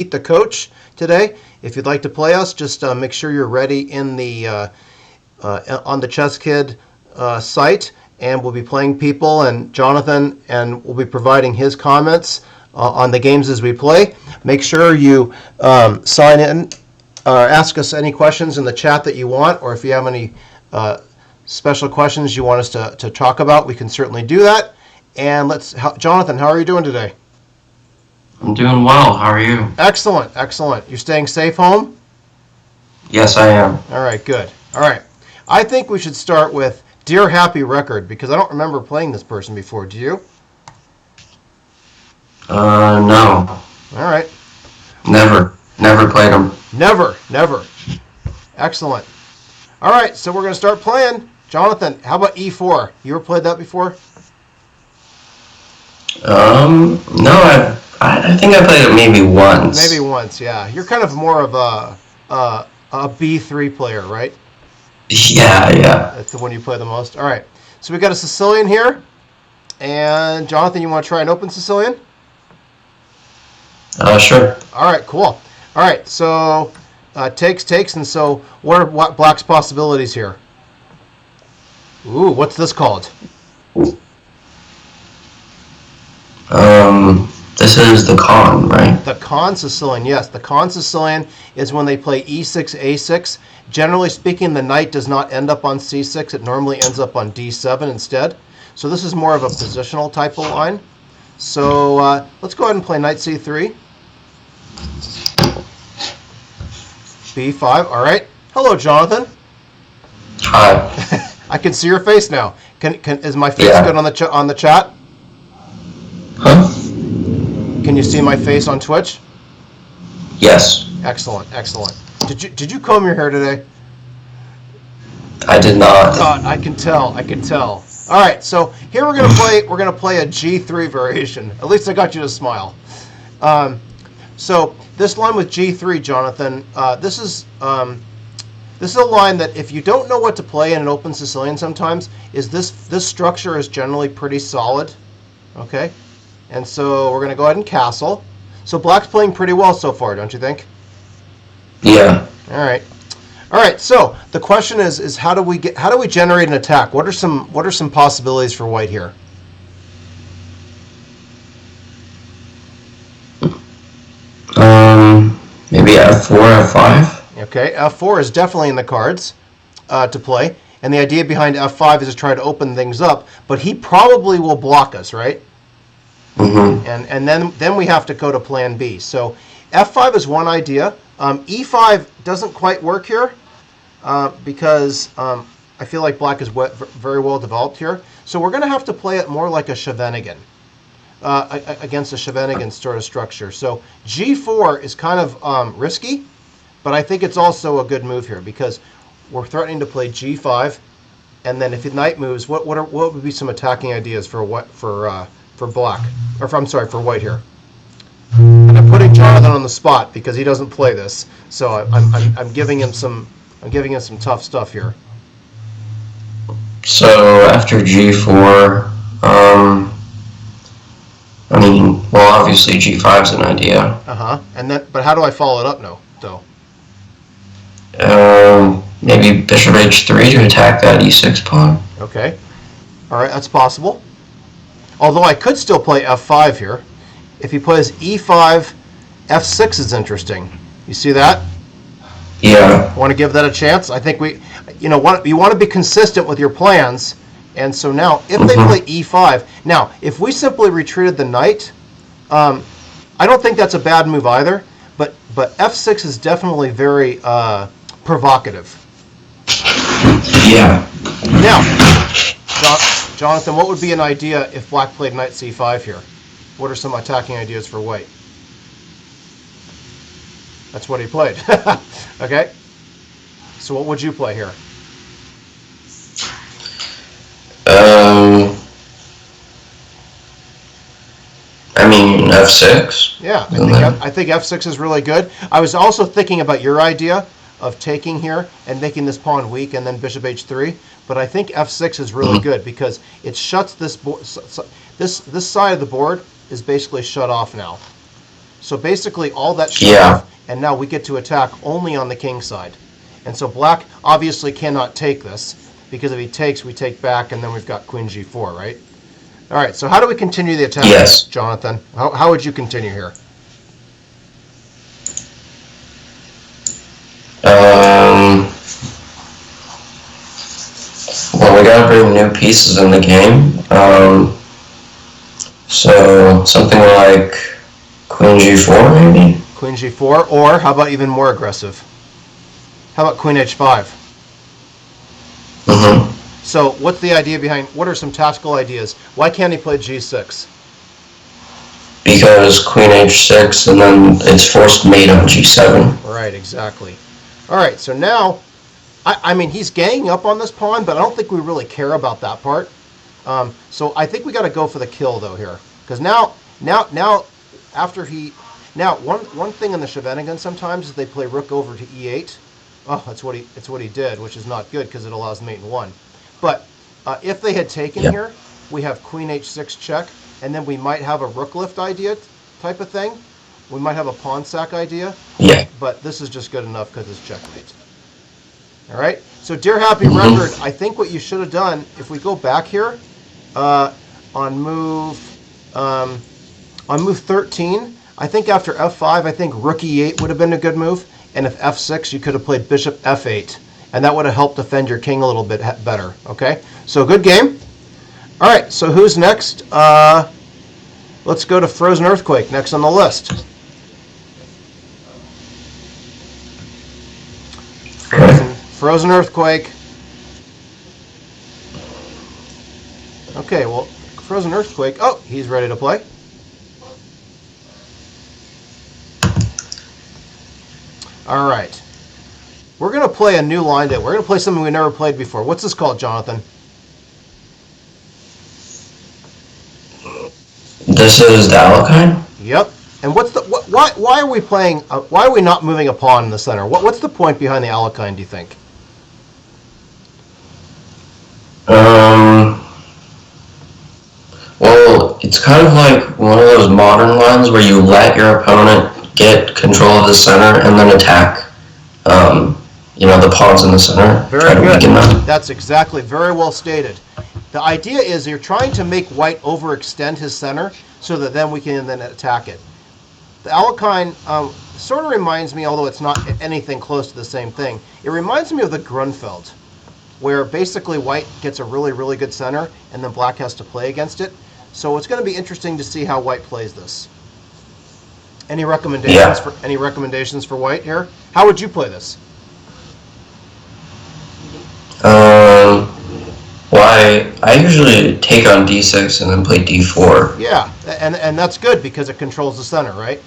Meet the coach today. If you'd like to play us, just make sure you're ready in the on the ChessKid site, and we'll be playing people and Jonathan, and we'll be providing his comments on the games as we play. Make sure you sign in, ask us any questions in the chat that you want, or if you have any special questions you want us to talk about, we can certainly do that. And Jonathan, how are you doing today? I'm doing well. How are you? Excellent, excellent. You're staying safe home? Yes, I am. All right, good. All right. I think we should start with Dear Happy Record, because I don't remember playing this person before. Do you? No. All right. Never played him. Never. Excellent. All right, so we're going to start playing. Jonathan, how about E4? You ever played that before? No, I think I played it maybe once. Maybe once, yeah. You're kind of more of a B3 player, right? Yeah. That's the one you play the most. All right. So we got a Sicilian here. And Jonathan, you want to try an open Sicilian? Sure. All right, cool. All right, so takes, and so what are Black's possibilities here? Ooh, what's this called? This is the con, right? The con Sicilian, yes. The con Sicilian is when they play E6, A6. Generally speaking, the knight does not end up on C6. It normally ends up on D7 instead. So this is more of a positional type of line. So let's go ahead and play knight C3. B5, all right. Hello, Jonathan. Hi. I can see your face now. Is my face good on the chat? Huh? Can you see my face on Twitch? Yes. Excellent. Did you comb your hair today? I did not. I can tell. All right, so here we're gonna play a G3 variation. At least I got you to smile. So this line with G3, Jonathan, this is a line that if you don't know what to play in an open Sicilian, sometimes this structure is generally pretty solid. Okay. And so we're going to go ahead and castle. So Black's playing pretty well so far, don't you think? Yeah. All right. So the question is how do we generate an attack? What are some possibilities for White here? Maybe F4, F5. Okay, F4 is definitely in the cards to play, and the idea behind F5 is to try to open things up. But he probably will block us, right? Mm-hmm. And then we have to go to plan B. So F5 is one idea. E5 doesn't quite work here because I feel like Black is very well developed here. So we're going to have to play it more like a Scheveningen, against a Scheveningen sort of structure. So G4 is kind of risky, but I think it's also a good move here because we're threatening to play G5, and then if the knight moves, what would be some attacking ideas for Black, or for White here? And I'm putting Jonathan on the spot because he doesn't play this, so I'm giving him some tough stuff here. So after G4, obviously G5 is an idea. But how do I follow it up now, though? Maybe Bishop H3 to attack that E6 pawn. Okay. All right, that's possible. Although I could still play F5 here. If he plays E5, F6 is interesting. You see that? Yeah. Want to give that a chance? I think you want to be consistent with your plans. And so now, if they play E5, now if we simply retreated the knight, I don't think that's a bad move either. But F6 is definitely very provocative. Yeah. Now, Jonathan, what would be an idea if Black played knight C5 here? What are some attacking ideas for White? That's what he played. Okay. So what would you play here? F6. Yeah, I think F6 is really good. I was also thinking about your idea of taking here and making this pawn weak and then bishop h3. But I think f6 is really good because it shuts this board. This side of the board is basically shut off now. So basically all that shut off, and now we get to attack only on the king side. And so black obviously cannot take this, because if he takes, we take back, and then we've got queen g4, right? All right, so how do we continue the attack, Yes. Jonathan? How would you continue here? Well, we gotta bring new pieces in the game. So something like queen g4, maybe? Queen g4, or how about even more aggressive? How about queen h5? Mm-hmm. So what's the idea behind, what are some tactical ideas? Why can't he play g6? Because queen h6, and then it's forced mate on g7. Right, exactly. All right, so now, I mean, he's ganging up on this pawn, but I don't think we really care about that part. So I think we got to go for the kill, though, here. Because now, after he... Now, one thing in the shenanigans sometimes is they play rook over to e8. Oh, it's what he did, which is not good because it allows mate in 1. But if they had taken here, we have queen h6 check, and then we might have a rook lift idea type of thing. We might have a pawn sack idea. Yeah. But this is just good enough because it's checkmate. All right. So, dear happy record, I think what you should have done, if we go back here on move 13, I think after f5, I think rook e8 would have been a good move. And if f6, you could have played bishop f8. And that would have helped defend your king a little bit better. Okay? So, good game. All right. So, who's next? Let's go to Frozen Earthquake next on the list. Frozen Earthquake. Okay, well, Frozen Earthquake. Oh, he's ready to play. All right. We're going to play a new line that we're going to play something we never played before. What's this called, Jonathan? This is the Alekine? Yep. And what's the why are we playing? Why are we not moving a pawn in the center? What's the point behind the Alekine, do you think? Well, it's kind of like one of those modern lines where you let your opponent get control of the center and then attack, the pawns in the center. Very good. That's exactly, very well stated. The idea is you're trying to make white overextend his center so that then we can then attack it. The Alekine sort of reminds me, although it's not anything close to the same thing, it reminds me of the Grunfeld, where basically white gets a really, really good center and then black has to play against it. So it's going to be interesting to see how white plays this. Any recommendations for white here? How would you play this? Well, I usually take on d6 and then play d4. Yeah, and that's good because it controls the center, right?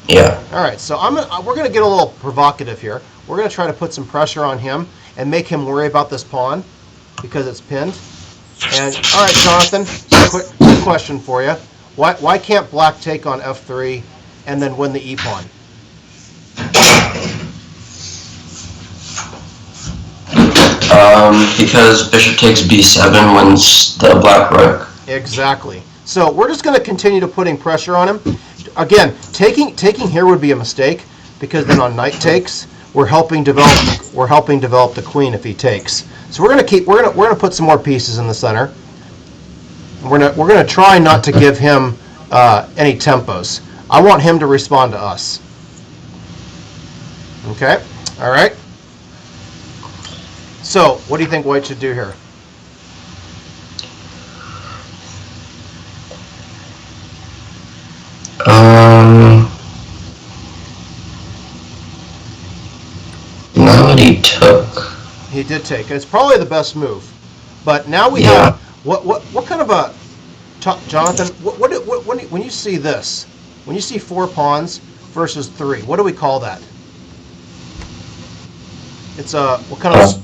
Yeah. All right, so we're going to get a little provocative here. We're going to try to put some pressure on him and make him worry about this pawn because it's pinned. And all right, Jonathan, quick question for you. Why can't black take on f3 and then win the e-pawn? Because bishop takes b7 wins the black rook. Exactly. So we're just going to continue to putting pressure on him. Again, taking here would be a mistake because then on knight takes, we're helping develop the queen if he takes. So we're going to put some more pieces in the center. We're going to try not to give him any tempos. I want him to respond to us. Okay. All right. So, what do you think white should do here? No, he took. He did take. It's probably the best move. But now we have what kind of a Jonathan? When you see this, when you see 4 pawns versus 3, what do we call that? It's a what kind of?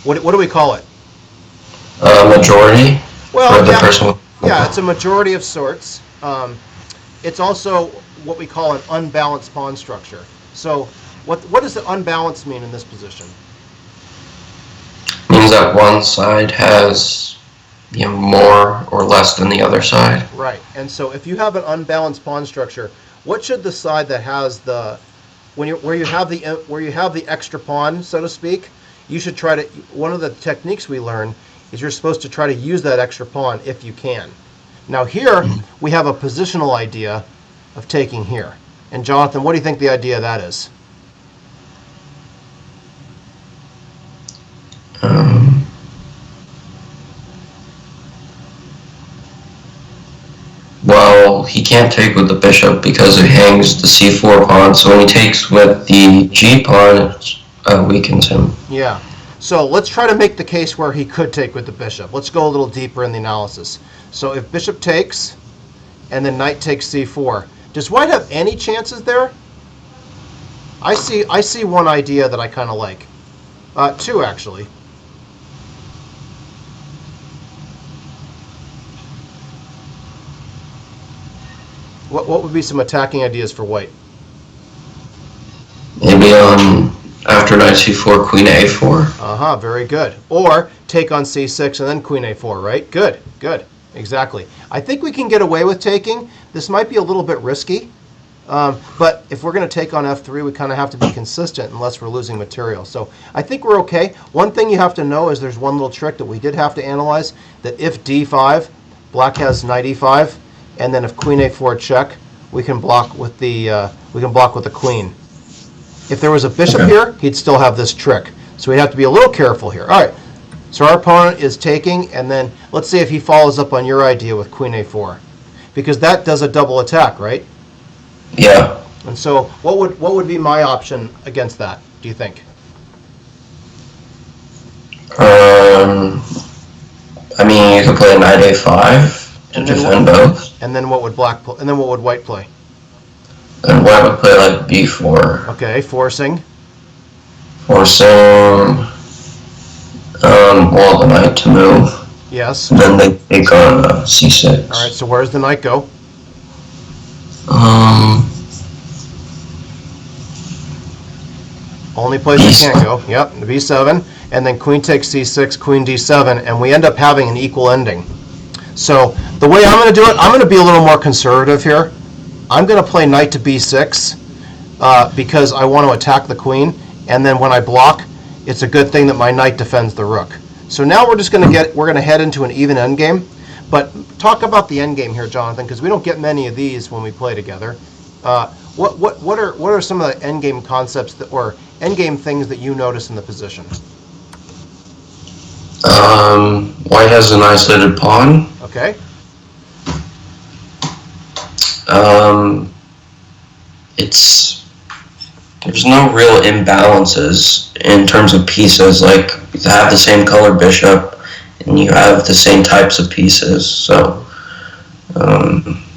What do we call it? Majority. Well, the person. Yeah, it's a majority of sorts. It's also what we call an unbalanced pawn structure. So, what does the unbalanced mean in this position? Means that one side has more or less than the other side. Right. And so if you have an unbalanced pawn structure, what should the side that has the where you have the extra pawn, so to speak, you should try to, one of the techniques we learn is you're supposed to try to use that extra pawn if you can. Now here we have a positional idea of taking here. And Jonathan, what do you think the idea of that is? Well, he can't take with the bishop because it hangs the c4 pawn, so when he takes with the g pawn, it weakens him. Yeah. So let's try to make the case where he could take with the bishop. Let's go a little deeper in the analysis. So if bishop takes, and then knight takes c4, does white have any chances there? I see one idea that I kind of like. Two, actually. What would be some attacking ideas for white? Maybe after knight c4, queen a4. Very good. Or take on c6 and then queen a4, right? Good, good. Exactly. I think we can get away with taking. This might be a little bit risky, but if we're going to take on f3, we kind of have to be consistent unless we're losing material. So I think we're okay. One thing you have to know is there's one little trick that we did have to analyze, that if d5, black has knight e5, and then if queen a4 check, we can block with the queen. If there was a bishop here, he'd still have this trick. So we'd have to be a little careful here. All right. So our opponent is taking, and then let's see if he follows up on your idea with queen a4, because that does a double attack, right? Yeah. And so what would be my option against that, do you think? I mean, you could play knight a5 to defend both. And then what would black play? And then what would white play? And white would play like b4. Okay, forcing. Well, the knight to move. Yes. And then they take on c6. All right, so where does the knight go? Only place it can't go. Yep, the b7. And then queen takes c6, queen d7, and we end up having an equal ending. So the way I'm going to do it, I'm going to be a little more conservative here. I'm going to play knight to b6 because I want to attack the queen, and then when I block, it's a good thing that my knight defends the rook. So now we're going to head into an even endgame. But talk about the endgame here, Jonathan, because we don't get many of these when we play together. What are some of the endgame concepts or endgame things that you notice in the position? White has an isolated pawn. Okay. There's no real imbalances in terms of pieces. Like, you have the same color bishop, and you have the same types of pieces, so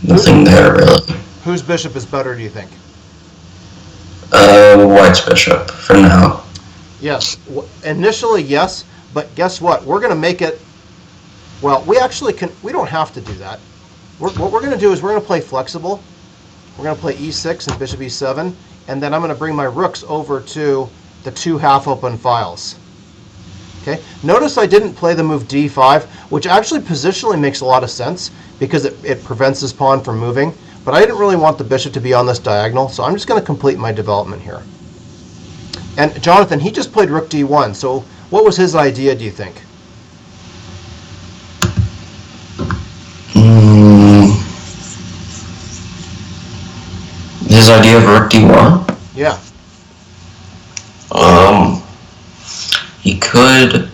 nothing there really. Whose bishop is better, do you think? White's bishop, for now. Yes. Initially, yes, but guess what? We're going to make it, well, we don't have to do that. What we're going to do is we're going to play flexible. We're going to play e6 and bishop e7, and then I'm going to bring my rooks over to the two half-open files. Okay. Notice I didn't play the move d5, which actually positionally makes a lot of sense because it prevents this pawn from moving, but I didn't really want the bishop to be on this diagonal, so I'm just going to complete my development here. And Jonathan, he just played rook d1, so what was his idea, do you think? His idea of rook d1? Yeah. He could.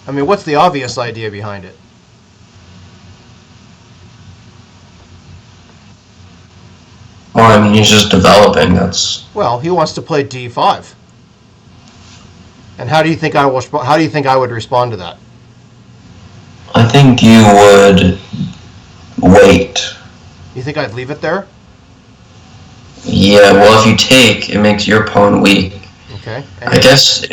I mean, what's the obvious idea behind it? Well, I mean, he's just developing. Well, he wants to play d5. And how do you think I would respond to that? I think you would wait. You think I'd leave it there? Yeah, well, if you take, it makes your pawn weak. Okay. I guess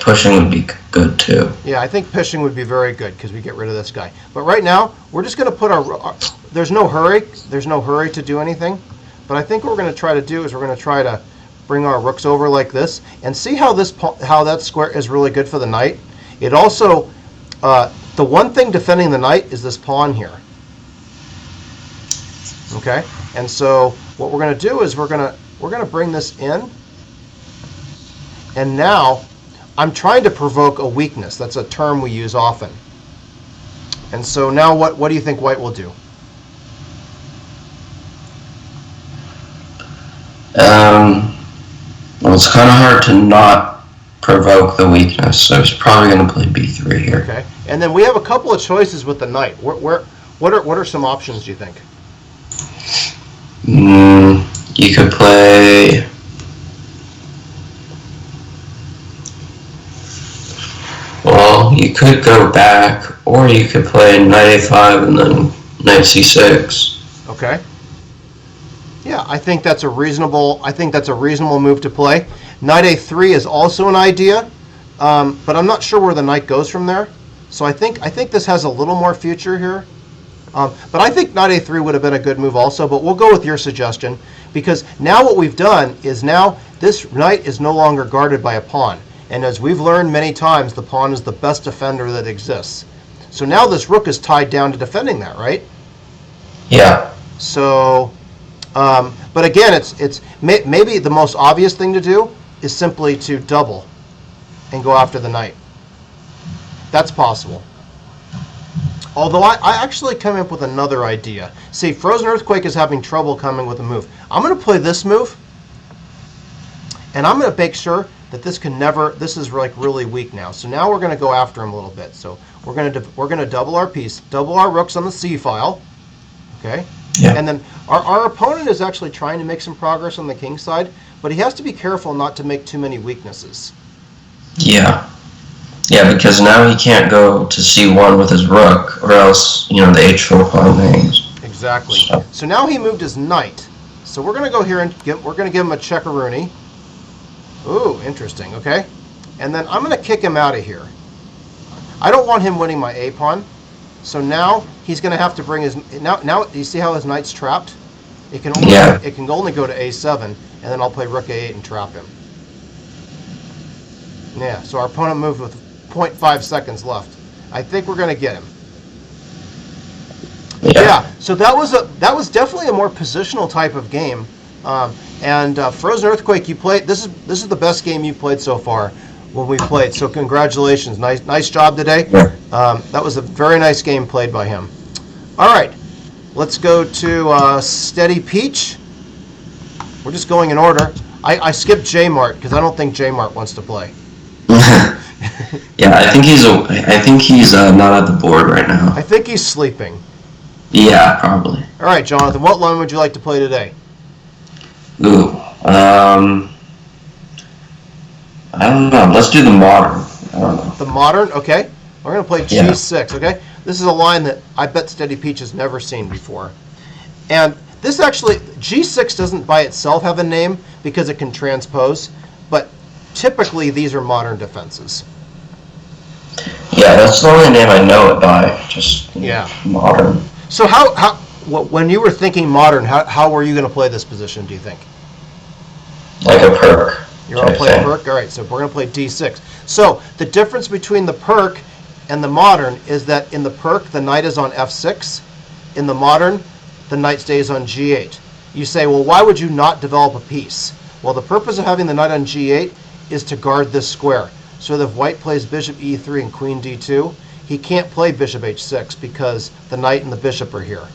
pushing would be good too. Yeah, I think pushing would be very good because we get rid of this guy. But right now, we're just going to put our there's no hurry. There's no hurry to do anything. But I think what we're going to try to do is we're going to try to bring our rooks over like this, and see how that square is really good for the knight. It also, the one thing defending the knight is this pawn here. Okay, and so what we're going to do is we're going to bring this in, and now I'm trying to provoke a weakness. That's a term we use often. And so now what do you think white will do? Well, it's kind of hard to not provoke the weakness, so he's probably going to play b3 here. Okay, and then we have a couple of choices with the knight. What are some options, do you think? You could play... Well, you could go back, or you could play knight a5 and then knight c6. Okay. Yeah, I think that's a reasonable move to play. Knight a3 is also an idea, but I'm not sure where the knight goes from there. So I think this has a little more future here. But I think knight a3 would have been a good move also, but we'll go with your suggestion, because now what we've done is now this knight is no longer guarded by a pawn. And as we've learned many times, the pawn is the best defender that exists. So now this rook is tied down to defending that, right? Yeah. So, but again, it's maybe the most obvious thing to do is simply to double and go after the knight. That's possible. Although I actually come up with another idea. See, Frozen Earthquake is having trouble coming with a move. I'm going to play this move, and I'm going to make sure that this is like really weak now. So now we're going to go after him a little bit. So we're going to double our piece, double our rooks on the c file. Okay? Yeah. And then our opponent is actually trying to make some progress on the king side, but he has to be careful not to make too many weaknesses. Yeah. Yeah, because now he can't go to c1 with his rook, or else, the h4 pawn hangs. Exactly. So now he moved his knight. So we're going to go here and we're going to give him a checkaroonie. Ooh, interesting. Okay. And then I'm going to kick him out of here. I don't want him winning my a pawn. So now he's going to have to bring his... Now you see how his knight's trapped? It can only go to a7, and then I'll play rook a8 and trap him. Yeah, so our opponent moved with 0.5 seconds left. I think we're going to get him. Yeah, so that was definitely a more positional type of game. Frozen Earthquake, you played. This is the best game you played so far when we played. So congratulations, nice job today. That was a very nice game played by him. All right, let's go to Steady Peach. We're just going in order. I skipped J-Mart because I don't think J-Mart wants to play. Yeah, I think he's not at the board right now. I think he's sleeping. Yeah, probably. All right, Jonathan, what line would you like to play today? Ooh, I don't know. Let's do the modern. I don't know. The modern, okay. We're going to play G6, okay? This is a line that I bet Steady Peach has never seen before. And this actually, G6 doesn't by itself have a name because it can transpose, but typically these are modern defenses. Yeah, that's the only name I know it by, just modern. So when you were thinking modern, how were you going to play this position, do you think? Like a perk. You're going to play a perk? All right, so we're going to play D6. So the difference between the perk and the modern is that in the perk, the knight is on F6. In the modern, the knight stays on G8. You say, well, why would you not develop a piece? Well, the purpose of having the knight on G8 is to guard this square. So that if white plays bishop E3 and queen D2, he can't play bishop H6 because the knight and the bishop are here.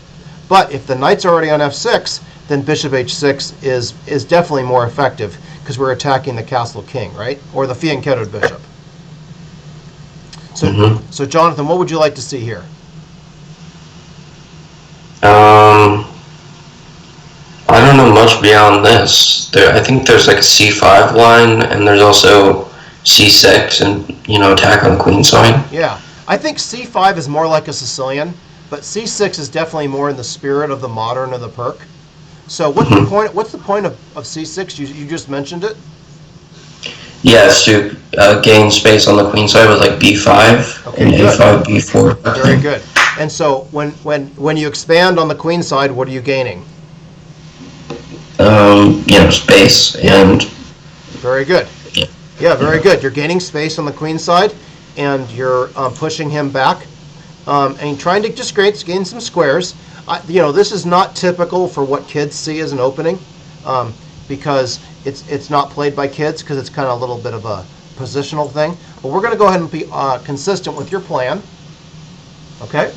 But if the knight's already on F6, then bishop H6 is definitely more effective because we're attacking the castle king, right? Or the fianchettoed bishop. So, so Jonathan, what would you like to see here? I don't know much beyond this. I think there's like a C5 line, and there's also C6, and attack on queen side. Yeah, I think C5 is more like a Sicilian, but C6 is definitely more in the spirit of the modern of the perk. So what's the point? What's the point of C6? You just mentioned it. Yeah, it's to gain space on the queen side with like B5 and A5, B4. Very good. And so when you expand on the queen side, what are you gaining? Space and Very good. Yeah, very good. You're gaining space on the queen side, and you're pushing him back, and trying to just gain some squares. This is not typical for what kids see as an opening, because it's not played by kids, because it's kind of a little bit of a positional thing. But we're going to go ahead and be consistent with your plan. Okay?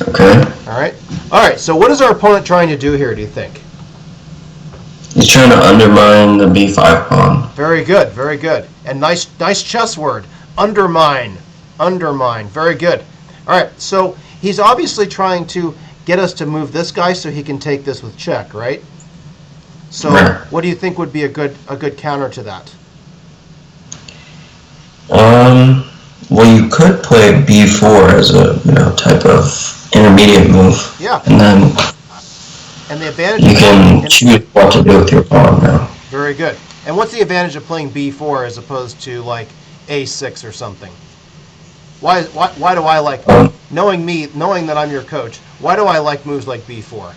Okay. All right. So what is our opponent trying to do here, do you think? He's trying to undermine the b5 pawn. Very good, very good. And nice chess word. Undermine. Very good. All right. So he's obviously trying to get us to move this guy so he can take this with check, right? So what do you think would be a good counter to that? Well, you could play b4 as a type of intermediate move. Yeah. And then the advantage you can choose what to do with your pawn now. Very good. And what's the advantage of playing b4 as opposed to like a6 or something? Why do I like, knowing that I'm your coach, why do I like moves like b4?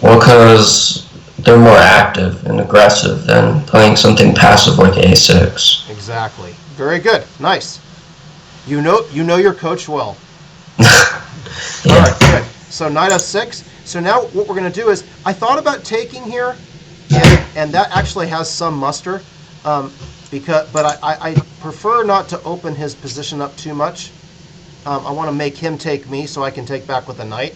Well, because they're more active and aggressive than playing something passive like a6. Exactly. Very good. Nice. You know your coach well. Yeah. All right, good. So knight f6. So now what we're going to do is, I thought about taking here, and that actually has some muster, but I prefer not to open his position up too much. I want to make him take me so I can take back with a knight.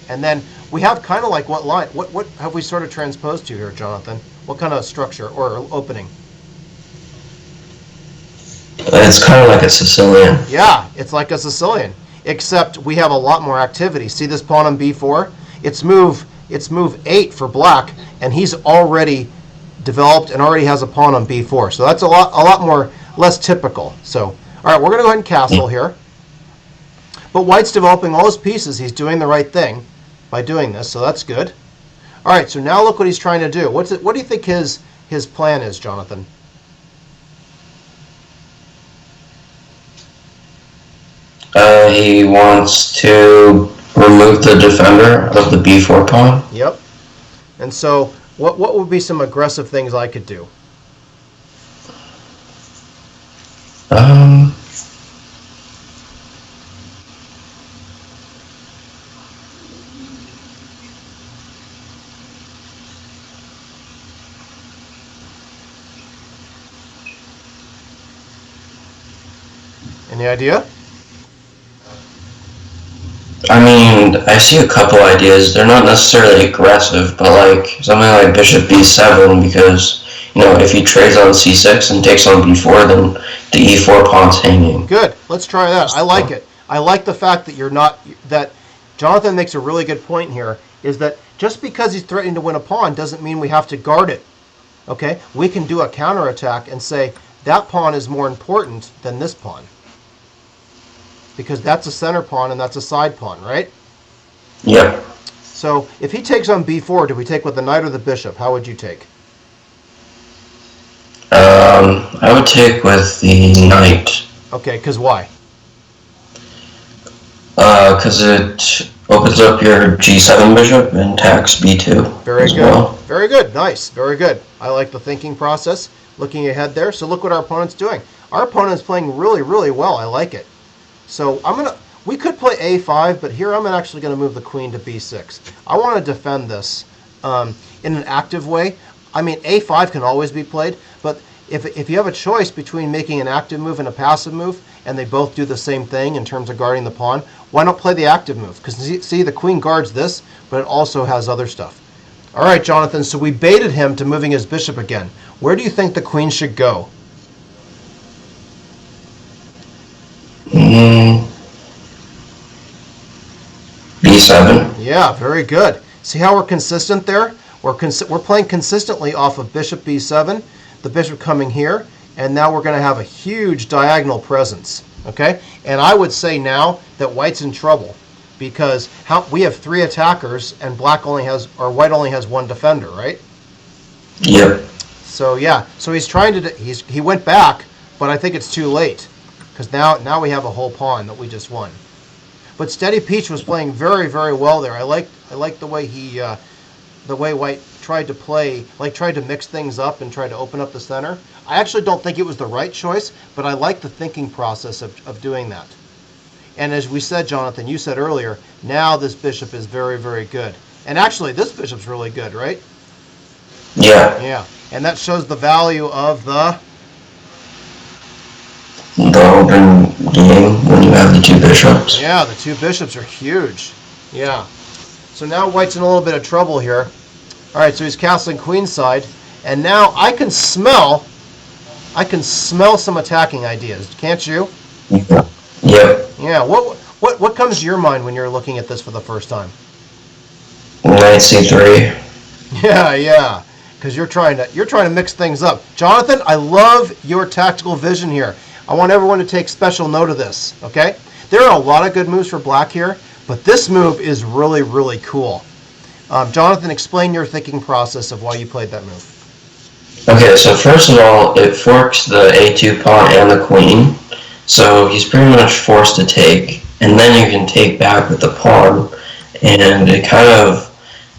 And then we have kind of like what line? What have we sort of transposed to here, Jonathan? What kind of structure or opening? It's kind of like a Sicilian. Yeah, it's like a Sicilian, except we have a lot more activity. See this pawn on b4? It's move 8 for black, and he's already developed and already has a pawn on b4. So that's a lot more less typical. So all right, we're going to go ahead and castle here. But white's developing all his pieces. He's doing the right thing by doing this, so that's good. All right, so now look what he's trying to do. What do you think his plan is, Jonathan? He wants to remove the defender of the b4 pawn. Yep. And so what would be some aggressive things I could do? Any idea? I mean, I see a couple ideas. They're not necessarily aggressive, but like something like bishop b7, because if he trades on c6 and takes on b4, then the e4 pawn's hanging. Good. Let's try that. I like it. I like the fact that Jonathan makes a really good point here, is that just because he's threatening to win a pawn doesn't mean we have to guard it. Okay? We can do a counterattack and say that pawn is more important than this pawn, because that's a center pawn and that's a side pawn, right? Yep. So if he takes on b4, do we take with the knight or the bishop? How would you take? I would take with the knight. Okay, because why? Because it opens up your g7 bishop and attacks b2. Very good. Well. Very good. Nice. Very good. I like the thinking process, looking ahead there. So look what our opponent's doing. Our opponent's playing really, really well. I like it. So we could play a5, but here I'm actually going to move the queen to b6. I want to defend this in an active way. I mean, a5 can always be played, but if you have a choice between making an active move and a passive move, and they both do the same thing in terms of guarding the pawn, why not play the active move? Because see, the queen guards this, but it also has other stuff. All right, Jonathan, so we baited him to moving his bishop again. Where do you think the queen should go? b7. Yeah, very good. See how we're consistent there? We're playing consistently off of bishop b7, the bishop coming here, and now we're going to have a huge diagonal presence. Okay, and I would say now that white's in trouble, because we have 3 attackers and white only has 1 defender, right? Yep. So yeah, so he's trying to he went back, but I think it's too late, because now we have a whole pawn that we just won. But Steady Peach was playing very, very well there. I liked the way the way White tried to play, like tried to mix things up and tried to open up the center. I actually don't think it was the right choice, but I like the thinking process of doing that. And as we said, Jonathan, you said earlier, now this bishop is very, very good. And actually, this bishop's really good, right? Yeah. Yeah. And that shows the value of the open game when you have the two bishops. Yeah, the two bishops are huge. Yeah. So now White's in a little bit of trouble here. All right, so he's castling queenside, and now I can smell some attacking ideas, can't you? Yeah. Yep. Yeah. What comes to your mind when you're looking at this for the first time? Knight c3. Yeah. Because you're trying to mix things up. Jonathan, I love your tactical vision here. I want everyone to take special note of this, okay? There are a lot of good moves for black here, but this move is really, really cool. Jonathan, explain your thinking process of why you played that move. Okay, so first of all, it forks the a2 pawn and the queen, so he's pretty much forced to take, and then you can take back with the pawn, and it kind of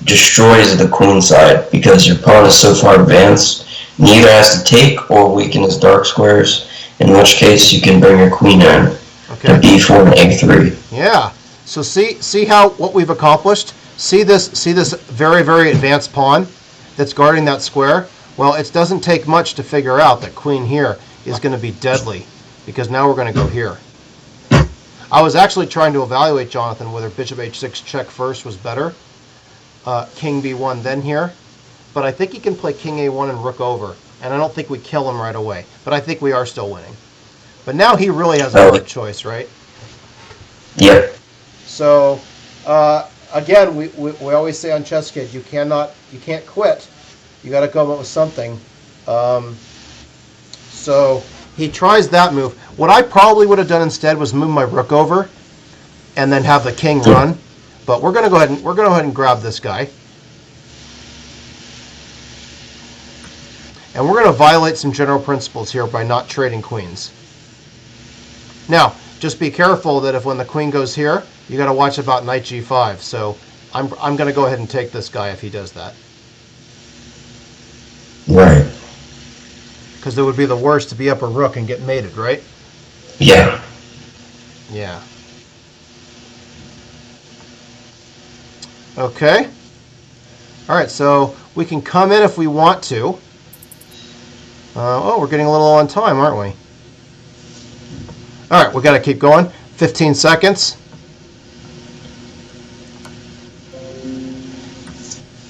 destroys the queen side because your pawn is so far advanced, and he either has to take or weaken his dark squares, in which case you can bring your queen in to b4 and a3. Yeah. So see what we've accomplished? See this very, very advanced pawn that's guarding that square? Well, it doesn't take much to figure out that queen here is going to be deadly, because now we're going to go here. I was actually trying to evaluate, Jonathan, whether bishop h6 check first was better, king b1 then here, but I think he can play king a1 and rook over, and I don't think we kill him right away, but I think we are still winning. But now he really has a hard choice, right? Yep. So, again, we always say on ChessKid, you can't quit. You got to come up with something. So he tries that move. What I probably would have done instead was move my rook over, and then have the king run. But we're going to go ahead and grab this guy, and we're going to violate some general principles here by not trading queens. Now, just be careful that if when the queen goes here, you got to watch about knight g5. So I'm going to go ahead and take this guy if he does that. Right. Because it would be the worst to be up a rook and get mated, right? Yeah. Yeah. Okay. All right, so we can come in if we want to. Oh, we're getting a little on time, aren't we? All right, we got to keep going. 15 seconds.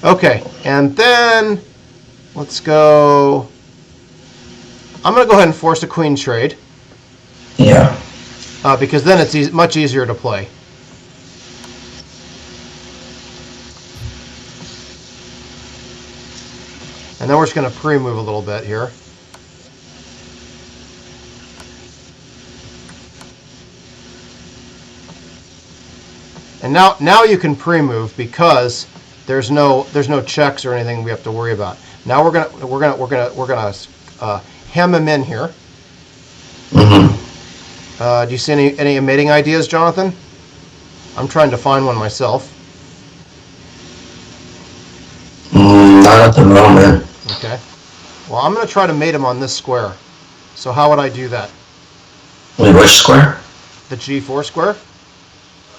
Okay, and then let's go. I'm going to go ahead and force a queen trade. Yeah. Because then it's much easier to play. And then we're just going to pre-move a little bit here. And now you can pre-move because there's no checks or anything we have to worry about. Now we're gonna hem him in here. Mm-hmm. Do you see any mating ideas, Jonathan? I'm trying to find one myself. Not at the moment. Okay. Well, I'm going to try to mate him on this square. So how would I do that? Wait, which square? The g4 square?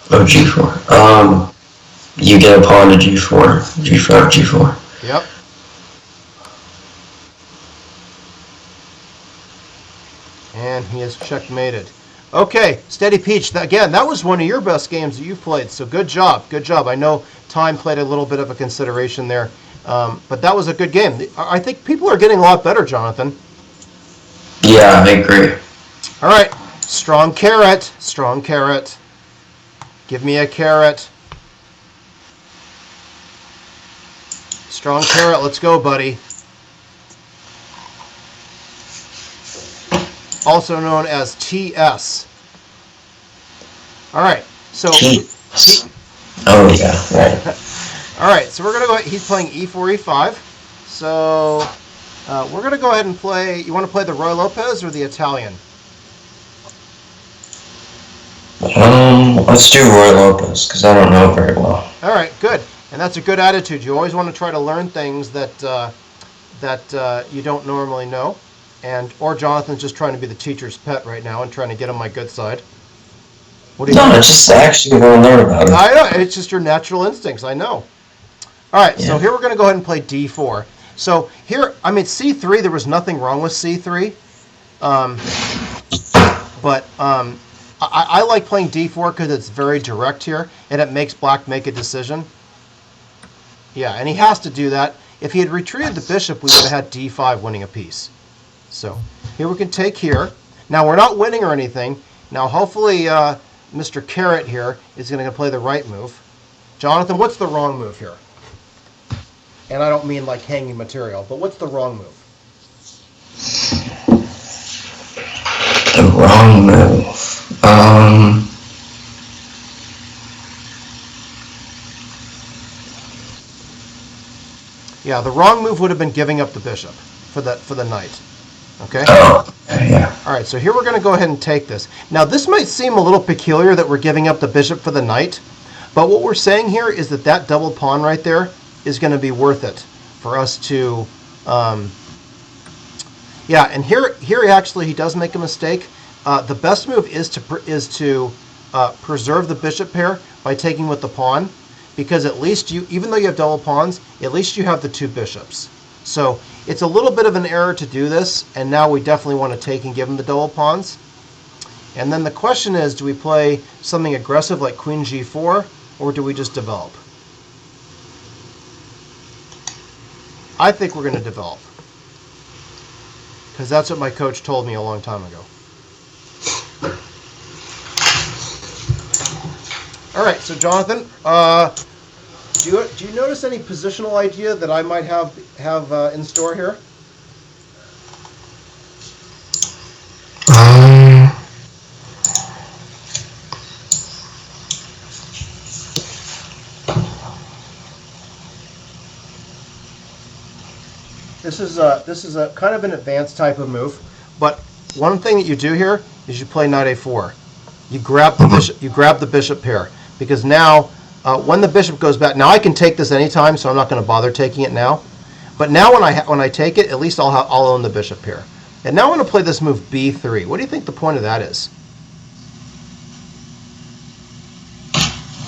Oh, g4. You get a pawn to g4. g5, g4. Yep. And he is checkmated. Okay, Steady Peach. Again, that was one of your best games that you've played, so good job. Good job. I know time played a little bit of a consideration there, but that was a good game. I think people are getting a lot better, Jonathan. Yeah, I agree. All right, strong carrot. Strong carrot. Give me a carrot. Strong carrot. Let's go, buddy. Also known as TS. All right. So. Oh yeah, right. All right. So we're gonna go. He's playing E4, E5. So we're gonna go ahead and play. You want to play the Roy Lopez or the Italian? Let's do Roy Lopez, because I don't know it very well. All right, good. And that's a good attitude. You always want to try to learn things that you don't normally know. Or Jonathan's just trying to be the teacher's pet right now and trying to get on my good side. What do you No, think? I just actually want to learn about it. I know. It's just your natural instincts. I know. All right, so Yeah. here we're going to go ahead and play d4. So here, I mean, c3, there was nothing wrong with c3. But I like playing d4 because it's very direct here, and it makes black make a decision. Yeah, and he has to do that. If he had retreated the bishop, we would have had d5 winning a piece. So here we can take here. Now, we're not winning or anything. Now, hopefully, Mr. Carrot here is going to play the right move. Jonathan, what's the wrong move here? And I don't mean like hanging material, but what's the wrong move? The wrong move. Yeah, the wrong move would have been giving up the bishop for the knight. Okay? Oh, yeah. All right, so here we're going to go ahead and take this. Now, this might seem a little peculiar that we're giving up the bishop for the knight, but what we're saying here is that that double pawn right there is going to be worth it for us to... yeah, and here actually he does make a mistake. The best move is to preserve the bishop pair by taking with the pawn, because at least you, even though you have double pawns, at least you have the two bishops. So it's a little bit of an error to do this, and now we definitely want to take and give him the double pawns. And then the question is, do we play something aggressive like queen g4, or do we just develop? I think we're going to develop, because that's what my coach told me a long time ago. All right, so Jonathan, do you notice any positional idea that I might have in store here? This is a kind of an advanced type of move, but one thing that you do here is you play knight a4. You grab the bishop. You grab the bishop pair, because now when the bishop goes back, now I can take this anytime, so I'm not going to bother taking it now. But now when I take it, at least I'll own the bishop pair. And now I'm going to play this move b3. What do you think the point of that is?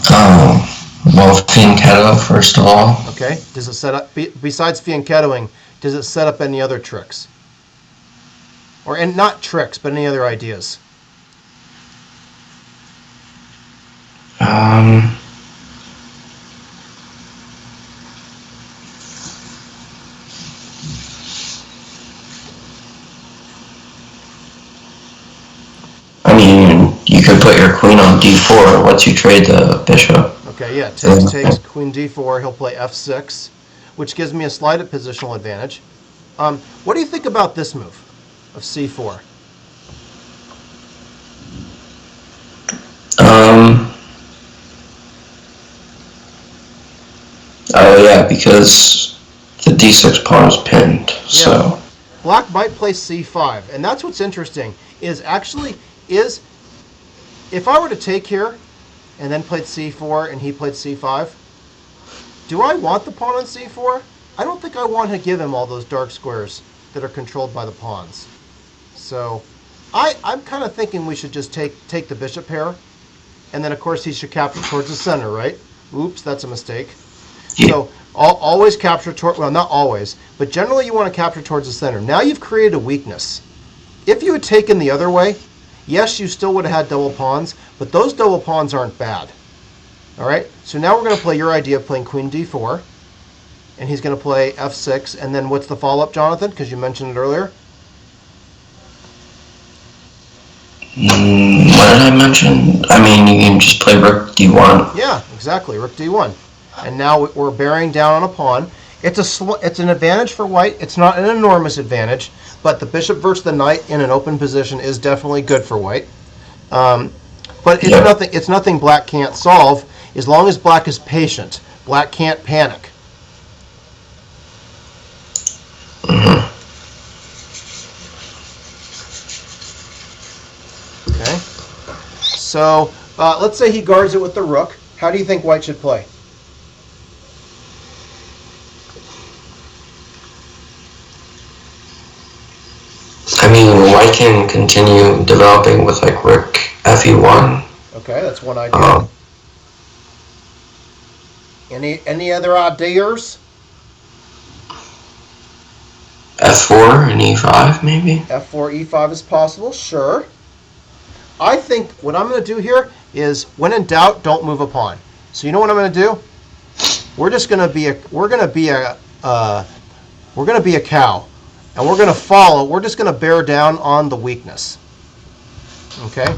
Well, fianchetto, first of all. Okay. Does it set up, besides fianchettoing, does it set up any other tricks? And not tricks, but any other ideas? I mean, you could put your queen on d4 once you trade the bishop. Okay, yeah, takes queen d4. He'll play f6, which gives me a slight positional advantage. What do you think about this move of c4? Oh yeah, because the d6 pawn is pinned, so... Yeah. Black might play c5, and that's what's interesting, is if I were to take here and then played c4 and he played c5, do I want the pawn on c4? I don't think I want to give him all those dark squares that are controlled by the pawns. So I'm kind of thinking we should just take the bishop pair, and then of course he should capture towards the center, right? Oops, that's a mistake. Yeah. So always capture toward, well, not always, but generally you want to capture towards the center. Now you've created a weakness. If you had taken the other way, yes, you still would have had double pawns, but those double pawns aren't bad. All right, so now we're going to play your idea of playing queen d4, and he's going to play f6, and then what's the follow-up, Jonathan? Because you mentioned it earlier. What did I mention? I mean, you can just play rook d1. Yeah, exactly, rook d1. And now we're bearing down on a pawn. It's an advantage for white. It's not an enormous advantage, but the bishop versus the knight in an open position is definitely good for white. But it's nothing black can't solve as long as black is patient. Black can't panic. Okay. So Let's say he guards it with the rook. How do you think white should play? I mean, white can continue developing with like rook fe1. Okay, that's one idea. Um, Any other ideas? f4 and e5 maybe. F4, E5 is possible, sure. I think what I'm going to do here is, when in doubt, don't move a pawn. So you know what I'm going to do? We're just going to be a cow, and we're going to follow. We're just going to bear down on the weakness. Okay.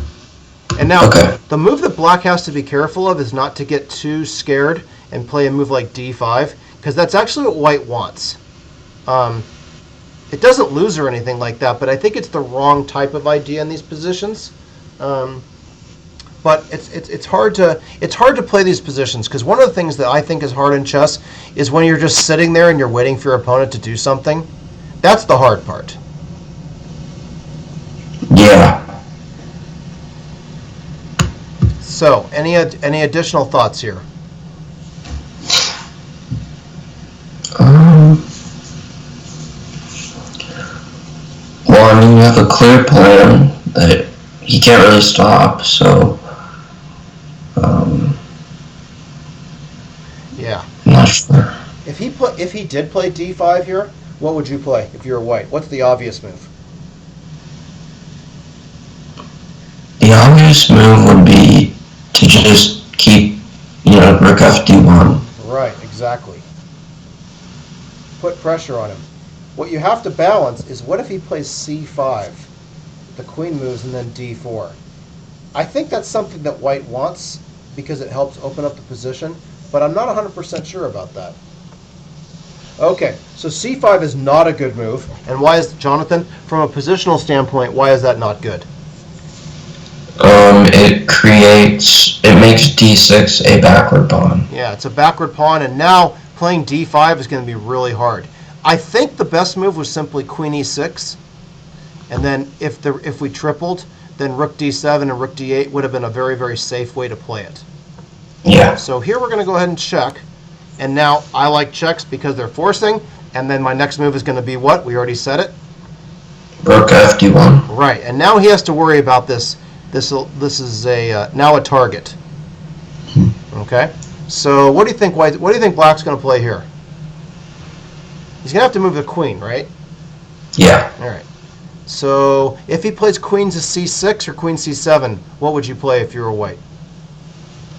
And now the move that black has to be careful of is not to get too scared and play a move like d5, because that's actually what white wants. It doesn't lose or anything like that, but I think it's the wrong type of idea in these positions. But it's hard to play these positions, because one of the things that I think is hard in chess is when you're just sitting there and you're waiting for your opponent to do something. That's the hard part. Yeah. So, any additional thoughts here? Well, I mean, you have a clear plan that he can't really stop, so Yeah. I'm not sure. If he did play d5 here, what would you play if you were white? What's the obvious move? The obvious move would be to just keep, rook fd1. Right, exactly. Put pressure on him. What you have to balance is, what if he plays c5? The queen moves and then d4. I think that's something that white wants because it helps open up the position, but I'm not 100% sure about that. Okay, so c5 is not a good move. And why is, Jonathan, from a positional standpoint, why is that not good? It makes d6 a backward pawn. Yeah, it's a backward pawn, and now playing d5 is going to be really hard. I think the best move was simply queen e6, and then if we tripled, then rook d7 and rook d8 would have been a very, very safe way to play it. Yeah. So here we're going to go ahead and check, and now I like checks because they're forcing, and then my next move is going to be what? We already said it? Rook fd1. Right, and now he has to worry about this. This is now a target. Okay, so what do you think? What do you think Black's going to play here? He's going to have to move the queen, right? Yeah. All right. So if he plays queen to c6 or queen c7, what would you play if you were white?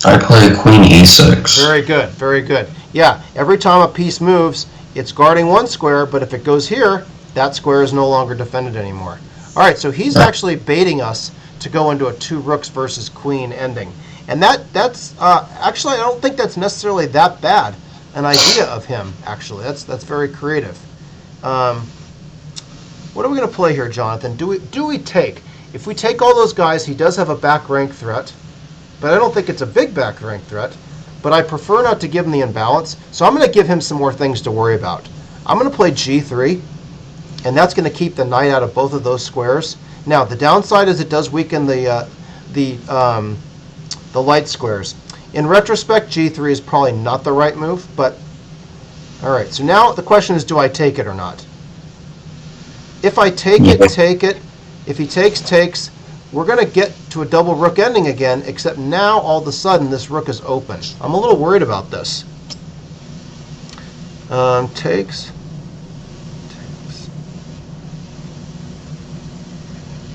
I play queen e6. Very good, very good. Yeah, every time a piece moves, it's guarding one square, but if it goes here, that square is no longer defended anymore. All right, so he's actually baiting us to go into a 2 rooks versus queen ending. And that's actually, I don't think that's necessarily that bad an idea of him, actually. That's very creative. What are we going to play here, Jonathan? Do we take? If we take all those guys, he does have a back rank threat, but I don't think it's a big back rank threat. But I prefer not to give him the imbalance, so I'm going to give him some more things to worry about. I'm going to play g3, and that's going to keep the knight out of both of those squares. Now, the downside is it does weaken the light squares. In retrospect, g3 is probably not the right move, but all right. So now the question is, do I take it or not? If I take it, take it. If he takes, we're going to get to a double rook ending again, except now all of a sudden this rook is open. I'm a little worried about this. Takes.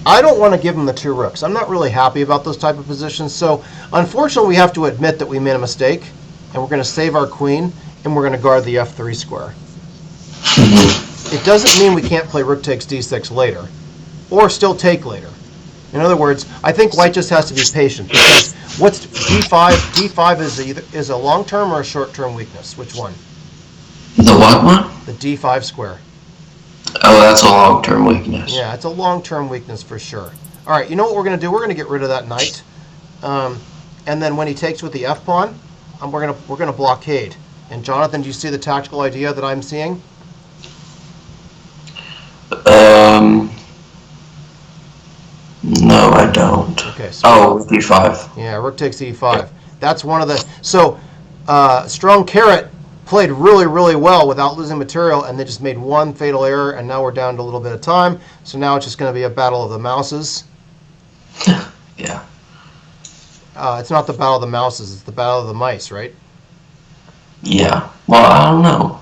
I don't want to give him the 2 rooks. I'm not really happy about those type of positions. So unfortunately, we have to admit that we made a mistake, and we're going to save our queen, and we're going to guard the f3 square. It doesn't mean we can't play rook takes d6 later, or still take later. In other words, I think white just has to be patient, because what's d5? D5 is a long-term or a short-term weakness. Which one? The what one? The d5 square. Oh, that's a long-term weakness. Yeah, it's a long-term weakness for sure. All right, you know what we're going to do? We're going to get rid of that knight, and then when he takes with the f pawn, we're going to blockade. And Jonathan, do you see the tactical idea that I'm seeing? No, I don't. Okay. So Oh, d5. yeah, rook takes e5. That's one of the. So strong carrot played really, really well without losing material, and they just made one fatal error, and now we're down to a little bit of time. So now it's just going to be a battle of the mouses. Yeah. It's not the battle of the mouses; it's the battle of the mice, right? Yeah. Well, I don't know.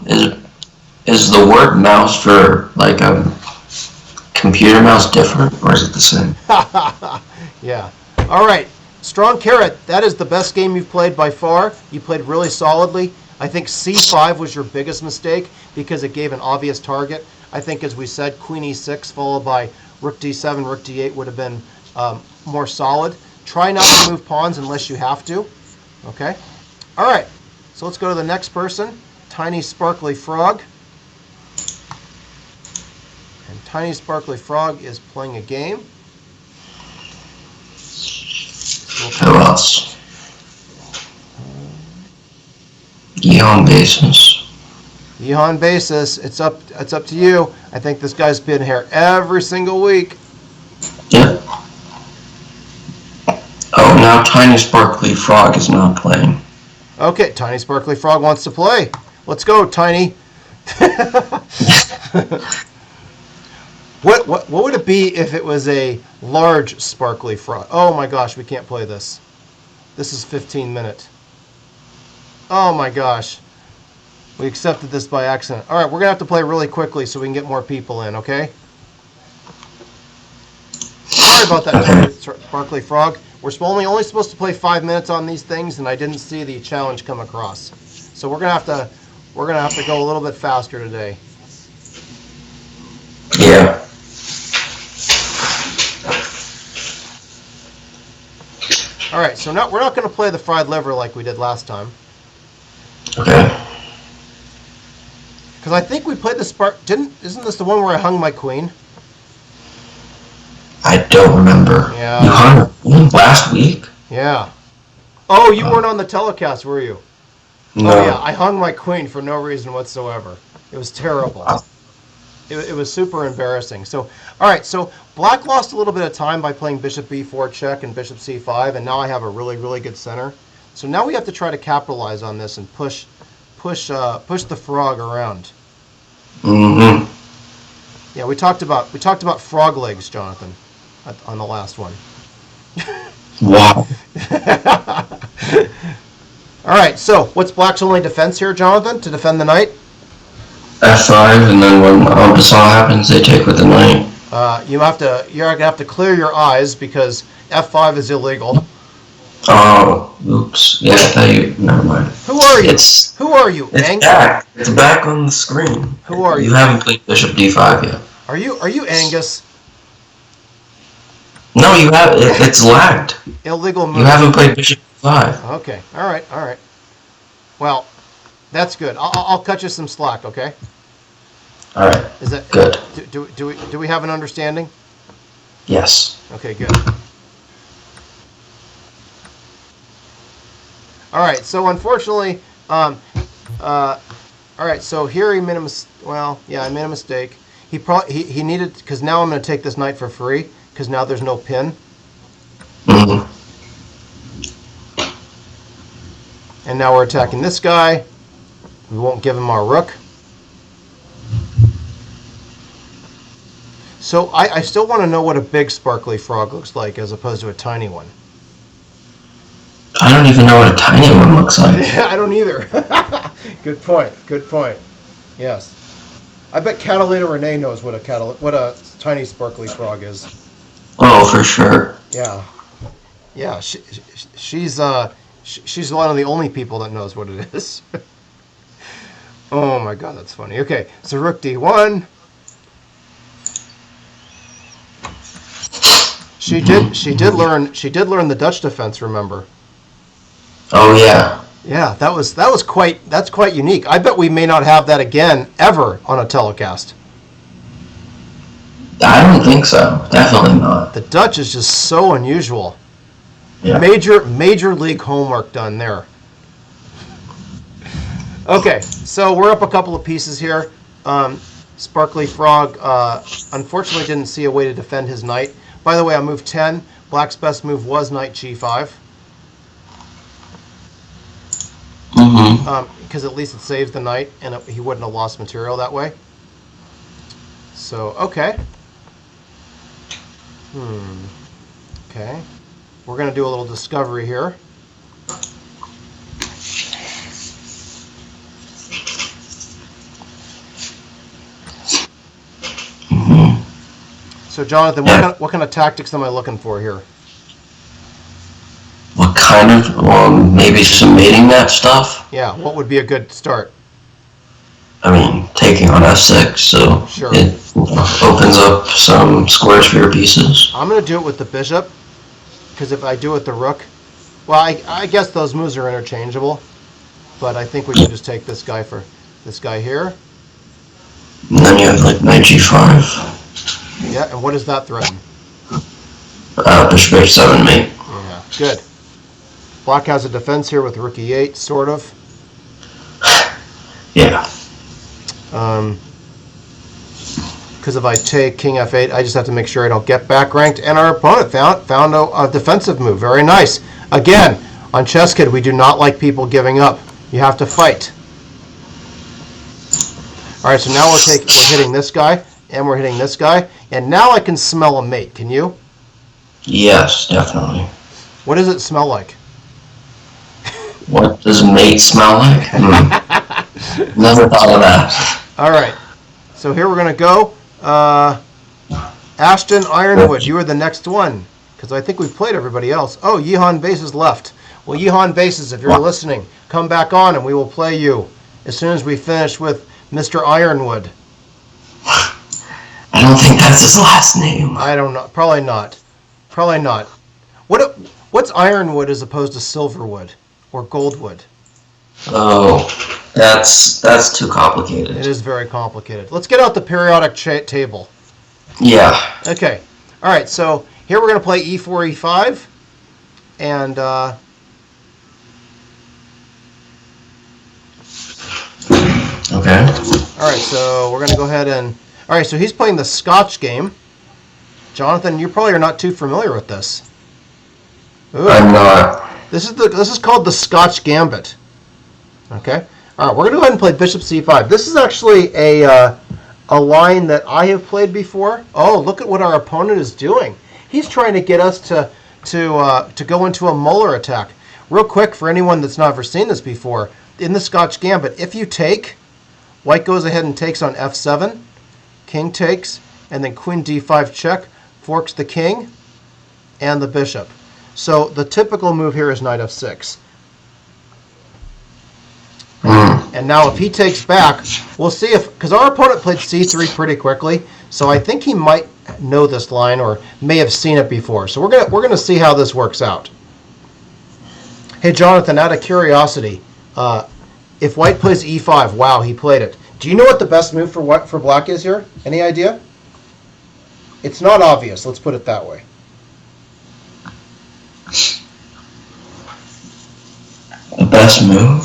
Is the word mouse for like a computer mouse different, or is it the same? Yeah. All right. Strong carrot. That is the best game you've played by far. You played really solidly. I think c5 was your biggest mistake because it gave an obvious target. I think, as we said, queen e6 followed by rook d7, rook d8 would have been more solid. Try not to move pawns unless you have to. Okay? All right. So let's go to the next person, Tiny Sparkly Frog. And Tiny Sparkly Frog is playing a game. Who else? Eon basis. Eon basis. It's up to you. I think this guy's been here every single week. Yep. Oh, now Tiny Sparkly Frog is not playing. Okay, Tiny Sparkly Frog wants to play. Let's go, Tiny. What would it be if it was a large sparkly frog? Oh my gosh, we can't play this. This is 15 minutes. Oh my gosh. We accepted this by accident. All right, we're going to have to play really quickly so we can get more people in, okay? Sorry about that, Sparkly Frog. We're only supposed to play 5 minutes on these things, and I didn't see the challenge come across. So we're gonna have to go a little bit faster today. Yeah. All right, so we're not going to play the fried liver like we did last time. Okay. Because I think we played the isn't this the one where I hung my queen? I don't remember. Yeah. You hung last week? Yeah. Oh, you weren't on the telecast, were you? No. Oh, yeah. I hung my queen for no reason whatsoever. It was terrible. It was super embarrassing. So, all right. So Black lost a little bit of time by playing Bishop b4 check and Bishop c5, and now I have a really, really good center. So now we have to try to capitalize on this and push the frog around. Mm-hmm. Yeah, we talked about frog legs, Jonathan, on the last one. Wow. All right, so what's Black's only defense here, Jonathan, to defend the knight? F5, and then when Basal happens, they take with the knight. You're gonna have to clear your eyes because F5 is illegal. Oh, oops. Yeah, I thought you. Never mind. Who are you? Who are you? It's back. It's back on the screen. Who are you? You haven't played Bishop d5 yet. Are you Angus? No, you have. It's lagged. Illegal move. You haven't played Bishop d5. Okay. All right. Well, that's good. I'll cut you some slack. Okay. All right. Is that good? Do we have an understanding? Yes. Okay. Good. All right. So unfortunately, all right. So here he made a I made a mistake. He needed, because now I'm going to take this knight for free because now there's no pin. Mm-hmm. And now we're attacking this guy. We won't give him our rook. So I still want to know what a big sparkly frog looks like as opposed to a tiny one. I don't even know what a tiny one looks like. I don't either. Good point. Yes. I bet Catalina Renee knows what a tiny sparkly frog is. Oh, for sure. Yeah. She's one of the only people that knows what it is. Oh my God, that's funny. Okay, so rook d1. She did learn the Dutch defense. Remember? Oh yeah. Yeah, that's quite unique. I bet we may not have that again ever on a telecast. I don't think so. Definitely not. The Dutch is just so unusual. Yeah. Major league homework done there. Okay, so we're up a couple of pieces here. Sparkly Frog unfortunately didn't see a way to defend his knight, By the way, on move 10, black's best move was knight g5. Because at least it saves the knight, and he wouldn't have lost material that way. So, okay. Okay. We're going to do a little discovery here. So, Jonathan, what kind of tactics am I looking for here? What kind of? Maybe some mating net stuff. Yeah, what would be a good start? I mean, taking on f6, so Sure. It opens up some squares for your pieces. I'm going to do it with the bishop, because if I do it with the rook, well, I guess those moves are interchangeable, but I think we can just take this guy for this guy here. And then you have like knight g5. Yeah, and what does that threaten? Bishop h7 mate. Yeah, good. Black has a defense here with rook e8, sort of. Yeah. Because if I take king f8, I just have to make sure I don't get back ranked. And our opponent found a defensive move. Very nice. Again, on ChessKid, we do not like people giving up. You have to fight. All right, so now we're hitting this guy, and we're hitting this guy. And now I can smell a mate. Can you? Yes, definitely. What does it smell like? What does mate smell like? Never thought of that. All right. So here we're going to go. Ashton Ironwood, you are the next one, because I think we've played everybody else. Oh, Yehan Bases left. Well, Yehan Bases, if you're listening, come back on and we will play you as soon as we finish with Mr. Ironwood. I don't think that's his last name. I don't know. Probably not. Probably not. What's Ironwood as opposed to Silverwood or Goldwood? Oh, that's too complicated. It is very complicated. Let's get out the periodic table. Yeah. Okay. All right. So here we're going to play e4, e5, and okay. All right. So we're going to go ahead and all right. So he's playing the Scotch game. Jonathan, you probably are not too familiar with this. Ooh. I'm not. This is called the Scotch Gambit. Okay. All right. We're going to go ahead and play Bishop c5. This is actually a line that I have played before. Oh, look at what our opponent is doing. He's trying to get us to go into a Muller attack. Real quick, for anyone that's not ever seen this before, in the Scotch Gambit, if you take, white goes ahead and takes on f7, king takes, and then queen d5 check, forks the king and the bishop. So the typical move here is knight f6. And now if he takes back, we'll see if, because our opponent played c3 pretty quickly, so I think he might know this line or may have seen it before. So we're gonna see how this works out. Hey Jonathan, out of curiosity, if white plays e5, wow, he played it. Do you know what the best move for black is here? Any idea? It's not obvious. Let's put it that way. The best move?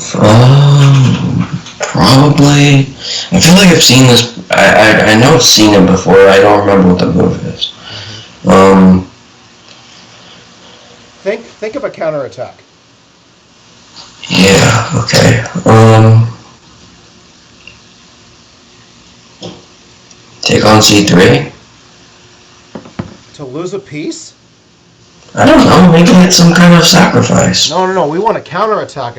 Probably. I feel like I've seen this. I know I've seen it before. I don't remember what the move is. Think of a counterattack. Yeah. Okay. Take on c3. To lose a piece? I don't know. Maybe it's some kind of sacrifice. No. We want a counterattack.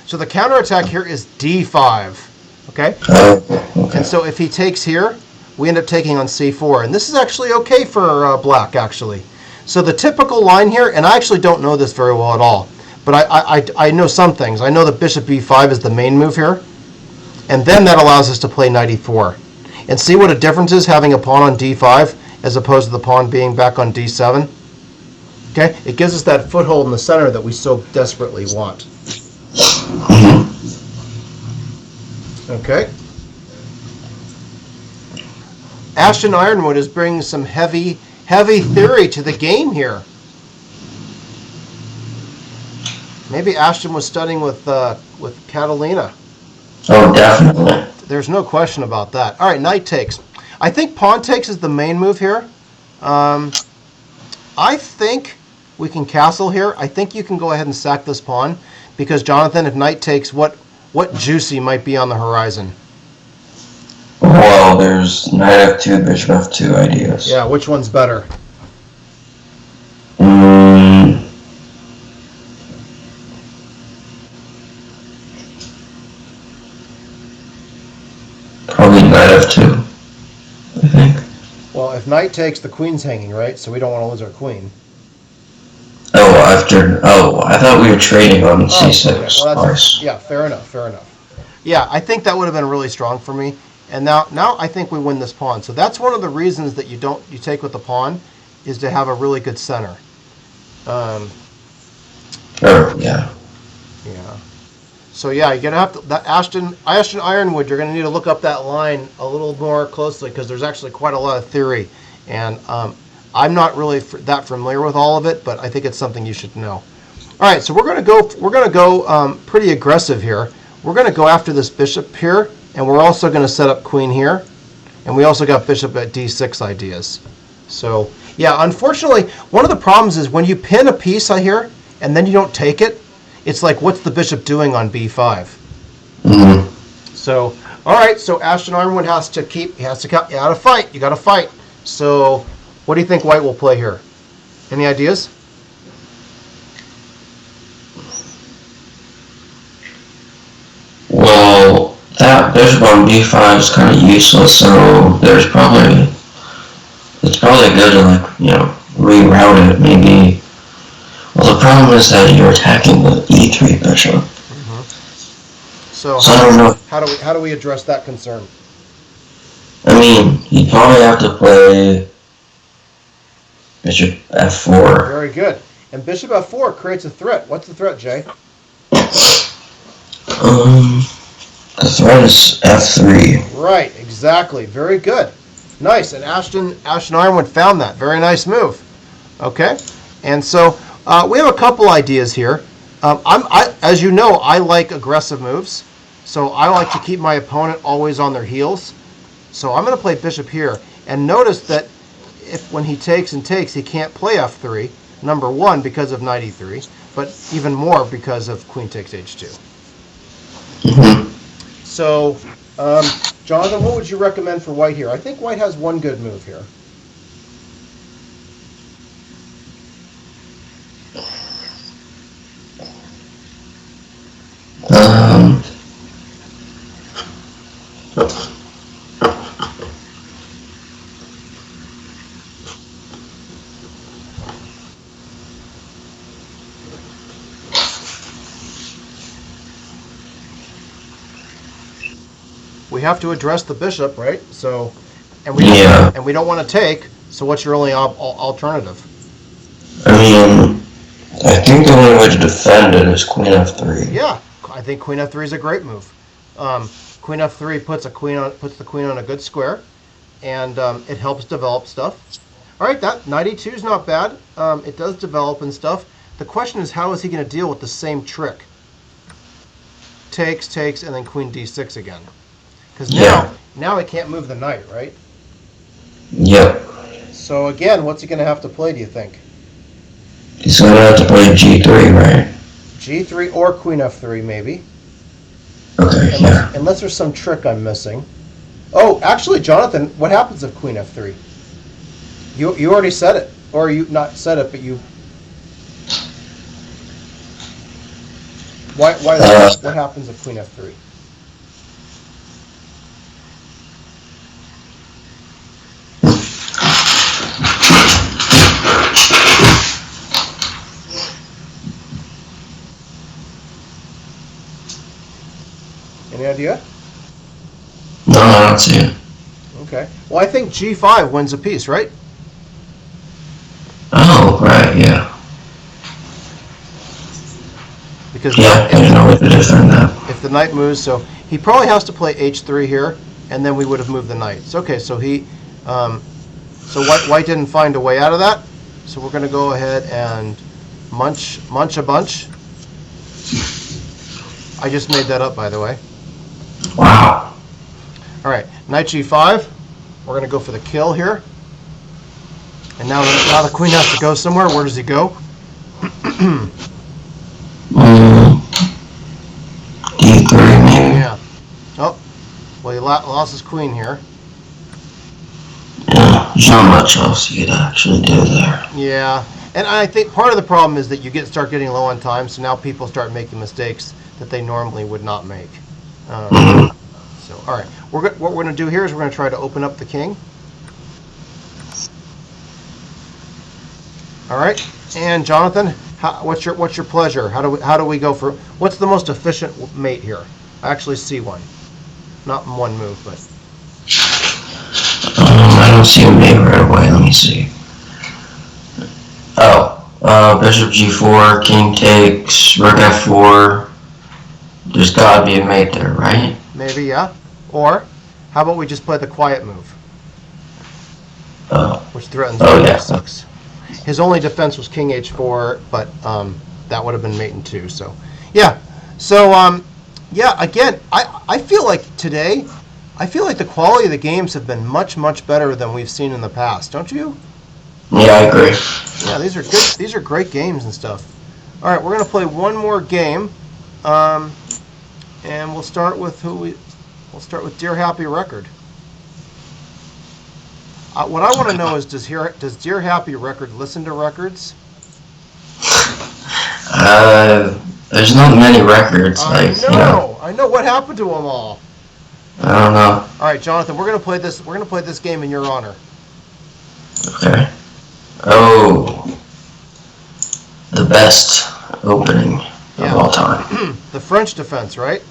So the counterattack here is d5. Okay? Okay. And so if he takes here, we end up taking on c4. And this is actually okay for black, actually. So the typical line here, and I actually don't know this very well at all, but I know some things. I know that bishop b5 is the main move here. And then that allows us to play knight e4. And see what a difference is having a pawn on d5 as opposed to the pawn being back on d7? Okay? It gives us that foothold in the center that we so desperately want. Okay? Ashton Ironwood is bringing some heavy theory to the game here. Maybe Ashton was studying with Catalina. Oh, definitely. There's no question about that. All right, knight takes. I think pawn takes is the main move here. I think we can castle here. I think you can go ahead and sack this pawn because, Jonathan, if knight takes, what juicy might be on the horizon? Well, there's knight f2, bishop f2 ideas. Yeah, which one's better? Probably knight f2, I think. Well, if knight takes, the queen's hanging, right? So we don't want to lose our queen. I thought we were trading on c6 Okay. Well, twice. yeah, fair enough. Yeah, I think that would have been really strong for me. And now I think we win this pawn. So that's one of the reasons that you take with the pawn is to have a really good center. Yeah. Yeah. So yeah, you're gonna have to Ashton Ironwood. You're gonna need to look up that line a little more closely because there's actually quite a lot of theory, and I'm not really that familiar with all of it, but I think it's something you should know. All right, so we're gonna go pretty aggressive here. We're gonna go after this bishop here, and we're also gonna set up queen here, and we also got bishop at d6 ideas. So yeah, unfortunately, one of the problems is when you pin a piece here and then you don't take it. It's like, what's the bishop doing on b5? Mm-hmm. So, all right. So Ashton Ironwood has to fight. You got to fight. So, what do you think White will play here? Any ideas? Well, that bishop on b5 is kind of useless. So it's probably good to reroute it maybe. Well, the problem is that you're attacking the e3 bishop. Mm-hmm. So I don't know. How do we address that concern? I mean, you probably have to play bishop f4. Very good. And bishop f4 creates a threat. What's the threat, Jay? The threat is f3. Right. Exactly. Very good. Nice. And Ashton Ironwood found that. Very nice move. Okay. And so. We have a couple ideas here. As you know, I like aggressive moves, so I like to keep my opponent always on their heels. So I'm going to play bishop here, and notice that when he takes and takes, he can't play f3. Number one, because of knight e3, but even more because of queen takes h2. Mm-hmm. So, Jonathan, what would you recommend for White here? I think White has one good move here. We have to address the bishop, right? So, and we don't want to take. So, what's your only alternative? I mean, I think the only way to defend it is queen f3. Yeah, I think queen f3 is a great move. Queen f3 puts the queen on a good square, and it helps develop stuff. All right, that knight e2 is not bad. It does develop and stuff. The question is, how is he going to deal with the same trick? Takes, and then queen d6 again. Because now he can't move the knight, right? Yep. So again, what's he going to have to play, do you think? He's going to have to play g3, right? g3 or queen f3, maybe. Okay, Unless there's some trick I'm missing. Oh, actually, Jonathan, what happens if queen f3? You already said it. Or you not said it, but you... Why what happens if queen f3? Any idea? No, I don't see it. Okay. Well, I think g5 wins a piece, right? Oh, right, yeah. Because I didn't know what to defend that. If the knight moves, so he probably has to play h3 here, and then we would have moved the knight. So, okay, so White didn't find a way out of that. So we're going to go ahead and munch a bunch. I just made that up, by the way. Wow. All right, knight g5. We're going to go for the kill here. And now the queen has to go somewhere. Where does he go? D3 maybe. Yeah. Oh, well, he lost his queen here. Yeah, there's not much else you could actually do there. Yeah, and I think part of the problem is that you start getting low on time, so now people start making mistakes that they normally would not make. So, all right, what we're going to do here is we're going to try to open up the king. All right, and Jonathan, what's your pleasure? How do we go for what's the most efficient mate here? I actually see one, not in one move, but. I don't see a mate right away. Let me see. Oh, bishop g4, king takes, rook f4. There's gotta be a mate there, right? Maybe, yeah. Or how about we just play the quiet move, which threatens f6. His only defense was king h4, but that would have been mate in 2. So, yeah. So, yeah. Again, I feel like today. I feel like the quality of the games have been much, much better than we've seen in the past, don't you? Yeah, I agree. Yeah, these are good. These are great games and stuff. All right, we're going to play one more game, and we'll start with We'll start with Dear Happy Record. What I want to know is, does Dear Happy Record listen to records? There's not many records. I know. What happened to them all? I don't know. All right, Jonathan, we're gonna play this. We're gonna play this game in your honor. Okay. Oh, the best opening of all time. The French defense, right?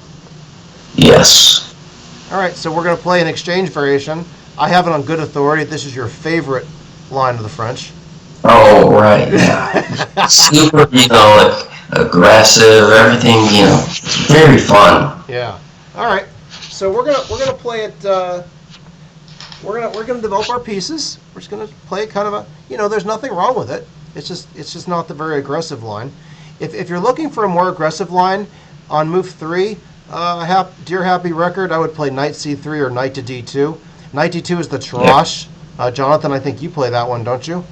Yes. All right, so we're gonna play an exchange variation. I have it on good authority. This is your favorite line of the French. Oh, right. Yeah. Super, like aggressive. Everything, very fun. Yeah. All right. So we're gonna play it. We're gonna develop our pieces. We're just gonna play it kind of a. There's nothing wrong with it. It's just not the very aggressive line. If you're looking for a more aggressive line on move 3, Dear Happy Record, I would play knight c3 or knight to d2. Knight d2 is the Tarrasch. Jonathan, I think you play that one, don't you?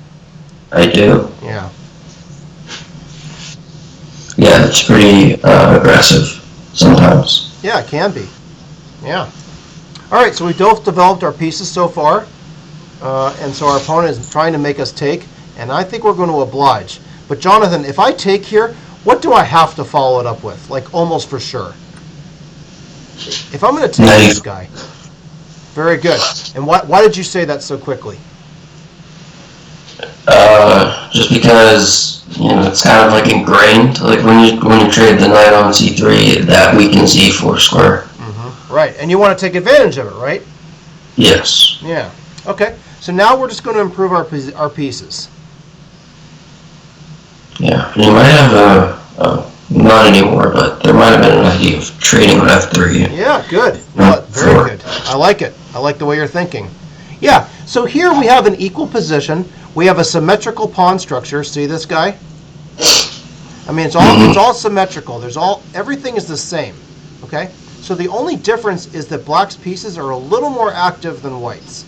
I do. Yeah. Yeah, it's pretty aggressive sometimes. Yeah, it can be. Yeah. All right, so we've developed our pieces so far, and so our opponent is trying to make us take, and I think we're going to oblige. But Jonathan, if I take here, what do I have to follow it up with? Like almost for sure. If I'm going to take this guy. Very good. And why did you say that so quickly? Just because it's kind of like ingrained. Like when you trade the knight on c3, that weakens e4 square. Mm-hmm. Right, and you want to take advantage of it, right? Yes. Yeah. Okay. So now we're just going to improve our pieces. Yeah. You might have not anymore, but there might have been an idea of trading on f3. Yeah. Good. Very good. I like it. I like the way you're thinking. Yeah. So here we have an equal position. We have a symmetrical pawn structure. See this guy? I mean, it's all symmetrical. Everything is the same. Okay? So the only difference is that black's pieces are a little more active than white's.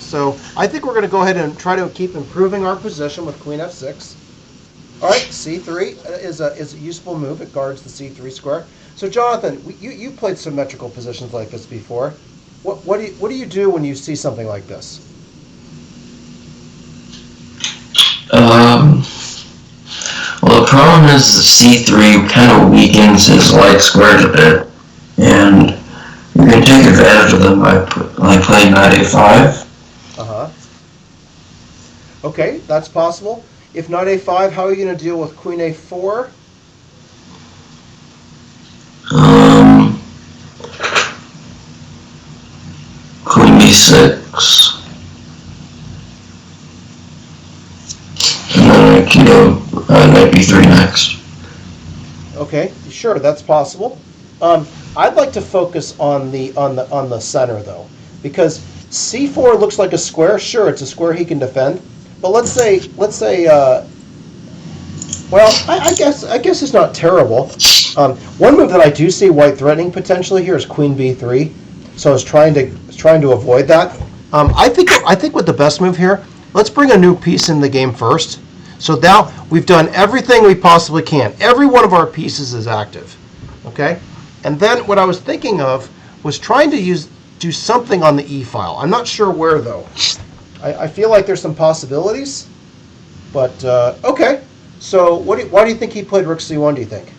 So I think we're going to go ahead and try to keep improving our position with queen f6. All right, c3 is a useful move. It guards the c3 square. So Jonathan, you played symmetrical positions like this before. What do you do when you see something like this? Well, the problem is the c3 kind of weakens his light squares a bit, and you're going to take advantage of them by playing knight a5. Okay, that's possible. If knight a5, how are you going to deal with queen a4? Queen b6. And then I can go knight b3 next. Okay, sure, that's possible. I'd like to focus on the center though, because c4 looks like a square. Sure, it's a square he can defend, but let's say, well, I guess it's not terrible. One move that I do see white threatening potentially here is queen b3. So I was trying to avoid that. I think with the best move here, let's bring a new piece in the game first. So now we've done everything we possibly can. Every one of our pieces is active. Okay? And then what I was thinking of was trying to do something on the E file. I'm not sure where though. I feel like there's some possibilities, but okay. So why do you think he played Rook C1? Do you think?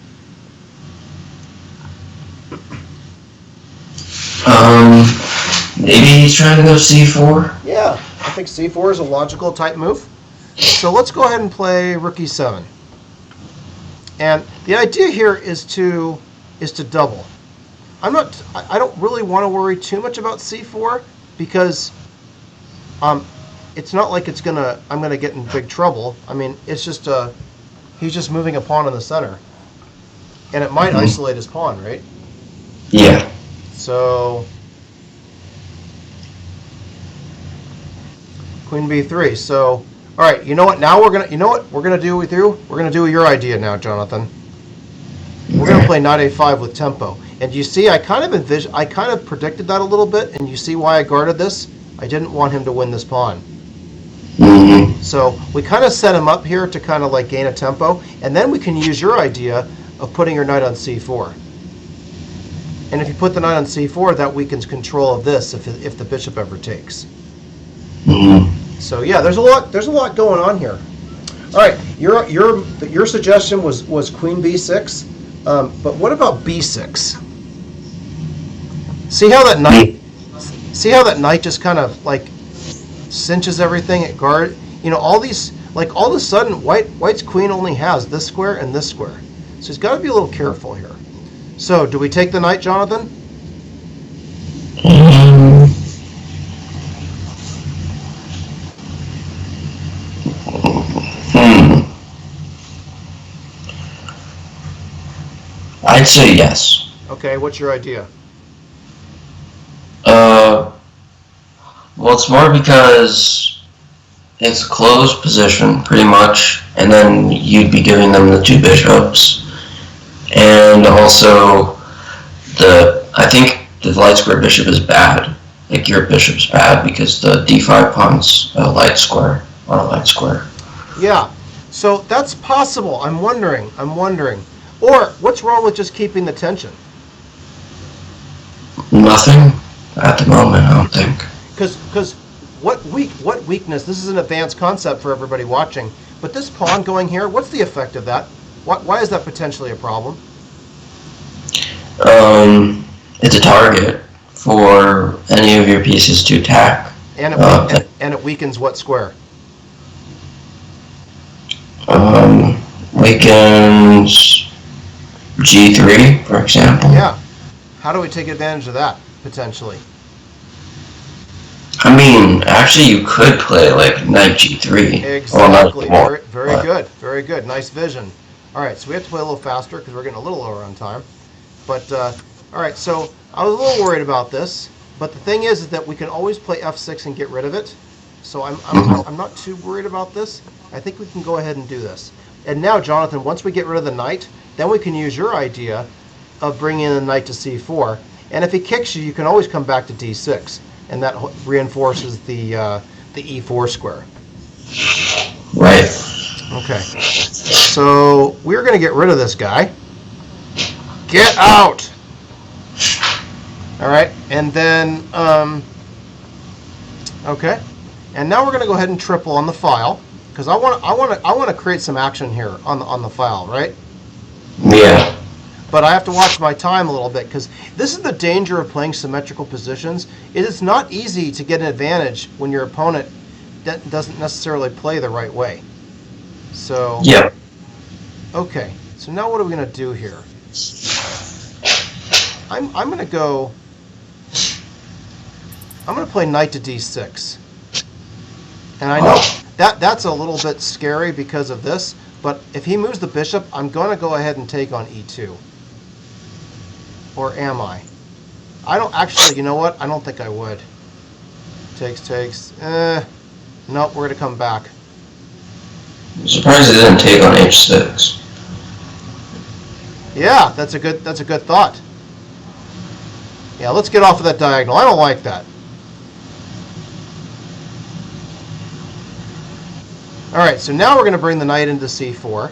Maybe he's trying to go C4. Yeah, I think C4 is a logical type move. So let's go ahead and play Rook E7. And the idea here is to double. I don't really want to worry too much about C4 because it's not like I'm gonna get in big trouble. I mean, it's just he's just moving a pawn in the center, and it might isolate his pawn, right? Yeah. So Queen B3. So all right, you know what? Now we're gonna do with you. We're gonna do your idea now, Jonathan. We're gonna play Knight A5 with tempo. And you see, I kind of predicted that a little bit, and you see why I guarded this? I didn't want him to win this pawn. Mm-hmm. So we kind of set him up here to kind of like gain a tempo, and then we can use your idea of putting your knight on C4. And if you put the knight on C4, that weakens control of this if the bishop ever takes. Mm-hmm. So yeah, there's a lot going on here. All right, your suggestion was Queen B6, but what about B6? See how that knight just kind of like cinches everything at guard. You know, all of a sudden White's queen only has this square and this square. So he's got to be a little careful here. So do we take the knight, Jonathan? I'd say yes. Okay, what's your idea? Well, it's more because it's a closed position, pretty much, and then you'd be giving them the two bishops. And also, I think the light square bishop is bad. Like, your bishop's bad because the d5 pawn's a light square on a light square. Yeah, so that's possible. I'm wondering. Or, what's wrong with just keeping the tension? Nothing at the moment, I don't think. Because what weakness? This is an advanced concept for everybody watching. But this pawn going here, what's the effect of that? Why is that potentially a problem? It's a target for any of your pieces to attack. And it weakens what square? Weakens G3, for example. Yeah. How do we take advantage of that potentially? I mean, actually, you could play like Knight G3. Exactly. Very good. Nice vision. All right, so we have to play a little faster because we're getting a little lower on time. But all right, so I was a little worried about this, but the thing is that we can always play F6 and get rid of it. So I'm not too worried about this. I think we can go ahead and do this. And now, Jonathan, once we get rid of the knight, then we can use your idea of bringing the knight to C4. And if he kicks you, you can always come back to D6. And that reinforces the E4 square. Right. Okay. So we're going to get rid of this guy. Get out! All right. And then, okay. And now we're going to go ahead and triple on the file because I want to create some action here on the file, right? Yeah. But I have to watch my time a little bit because this is the danger of playing symmetrical positions. It is not easy to get an advantage when your opponent doesn't necessarily play the right way. So, yeah. Okay, so now what are we going to do here? I'm going to play knight to D6. And I know that's a little bit scary because of this, but if he moves the bishop, I'm going to go ahead and take on E2. Or am I? I don't actually, you know what? I don't think I would. Takes. Nope, we're going to come back. I'm surprised it didn't take on H6. Yeah, that's a good thought. Yeah, let's get off of that diagonal. I don't like that. All right, so now we're going to bring the knight into c4.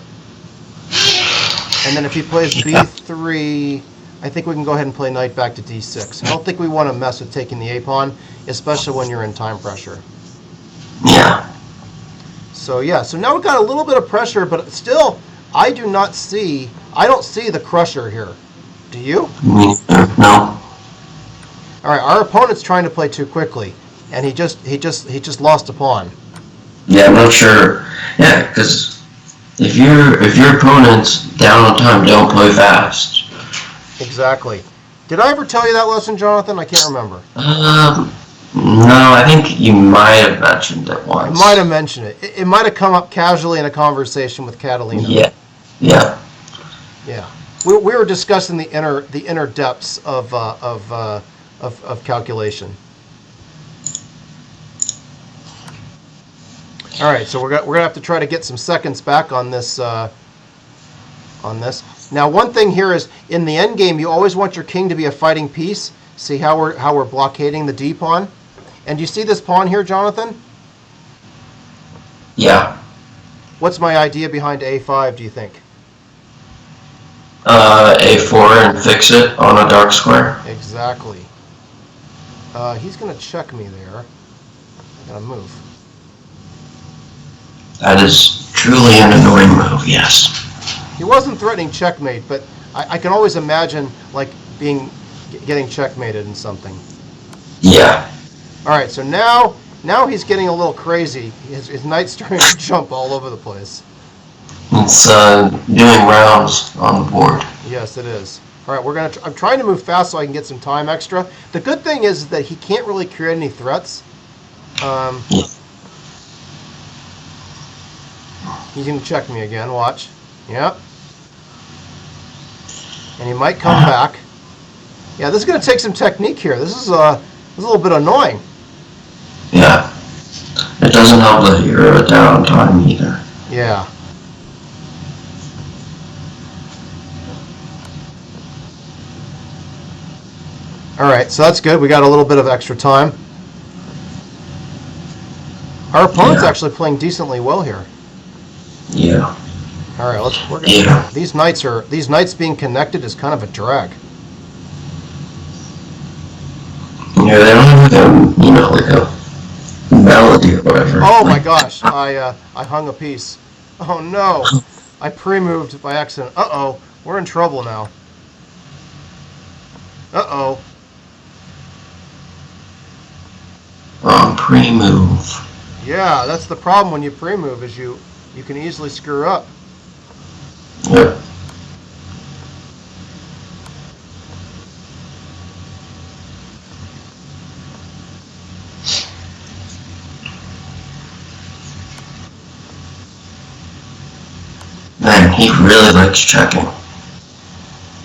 And then if he plays b3, I think we can go ahead and play knight back to d6. I don't think we want to mess with taking the a-pawn, especially when you're in time pressure. Yeah. So yeah, so now we've got a little bit of pressure, but still, I don't see the crusher here. Do you? Me neither. No. All right, our opponent's trying to play too quickly, and he just lost a pawn. Yeah, I'm not sure. Yeah, because if your opponent's down on time, don't play fast. Exactly. Did I ever tell you that lesson, Jonathan? I can't remember. No, I think you might have mentioned it once. I might have mentioned it. It might have come up casually in a conversation with Catalina. Yeah. Yeah. We were discussing the inner depths of calculation. All right, so we're gonna have to try to get some seconds back on this. Now, one thing here is in the end game, you always want your king to be a fighting piece. See how we're blockading the d pawn, and do you see this pawn here, Jonathan? Yeah. What's my idea behind a5? Do you think? A4 and fix it on a dark square. Exactly. He's gonna check me there. I'm gonna move. That is truly an annoying move. Yes. He wasn't threatening checkmate, but I can always imagine like getting checkmated in something. Yeah. All right, so now he's getting a little crazy. His knight's starting to jump all over the place. It's doing rounds on the board. Yes, it is. All right, I'm trying to move fast so I can get some time extra. The good thing is that he can't really create any threats. Yeah. He's going to check me again. Watch. Yep. And he might come back. Yeah, this is going to take some technique here. This is a little bit annoying. Yeah. It doesn't help that you're down on time either. Yeah. All right, so that's good. We got a little bit of extra time. Our opponent's actually playing decently well here. Yeah. All right, these knights being connected is kind of a drag. Yeah, they don't have like a melody or whatever. Oh my gosh, I hung a piece. Oh no, I pre-moved by accident. Uh-oh, we're in trouble now. Uh-oh. Wrong pre-move. Yeah, that's the problem when you pre-move is you can easily screw up. Yep. Man, he really likes checking.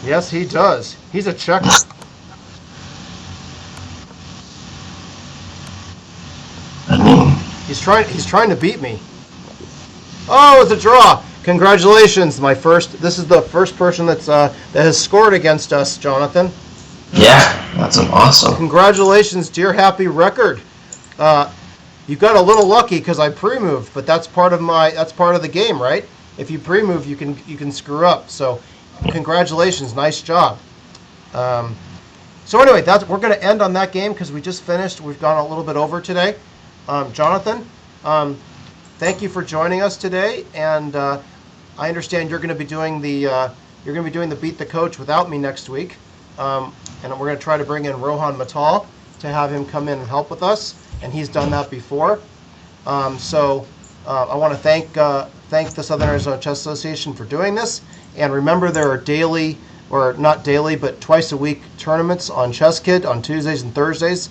Yes, he does. He's a checker. I mean, He's trying to beat me. Oh, it's a draw. Congratulations, this is the first person that has scored against us, Jonathan. yeah, that's awesome. Congratulations to your happy record. You got a little lucky because I pre-moved, but that's part of the game, right? If you pre-move, you can screw up. So, congratulations, nice job. So anyway, we're going to end on that game because we just finished. We've gone a little bit over today. Jonathan, thank you for joining us today, and I understand you're going to be doing the Beat the Coach without me next week, and we're going to try to bring in Rohan Mittal to have him come in and help with us, and he's done that before. So I want to thank the Southern Arizona Chess Association for doing this, and remember there are daily, or not daily, but twice a week tournaments on ChessKid on Tuesdays and Thursdays,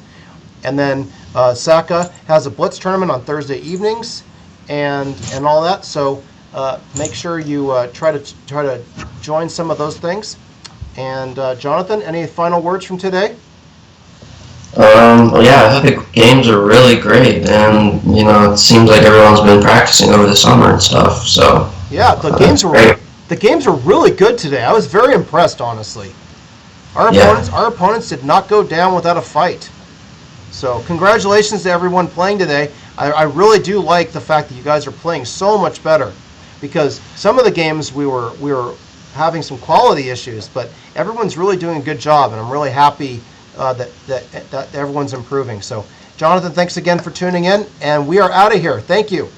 and then Saka has a Blitz tournament on Thursday evenings, and all that. So make sure you try to join some of those things. And Jonathan, any final words from today? Well, yeah, I think the games are really great, and it seems like everyone's been practicing over the summer and stuff. So yeah, the games were really good today. I was very impressed, honestly. Our opponents did not go down without a fight. So congratulations to everyone playing today. I really do like the fact that you guys are playing so much better, because some of the games we were having some quality issues, but everyone's really doing a good job, and I'm really happy that everyone's improving. So, Jonathan, thanks again for tuning in, and we are out of here. Thank you.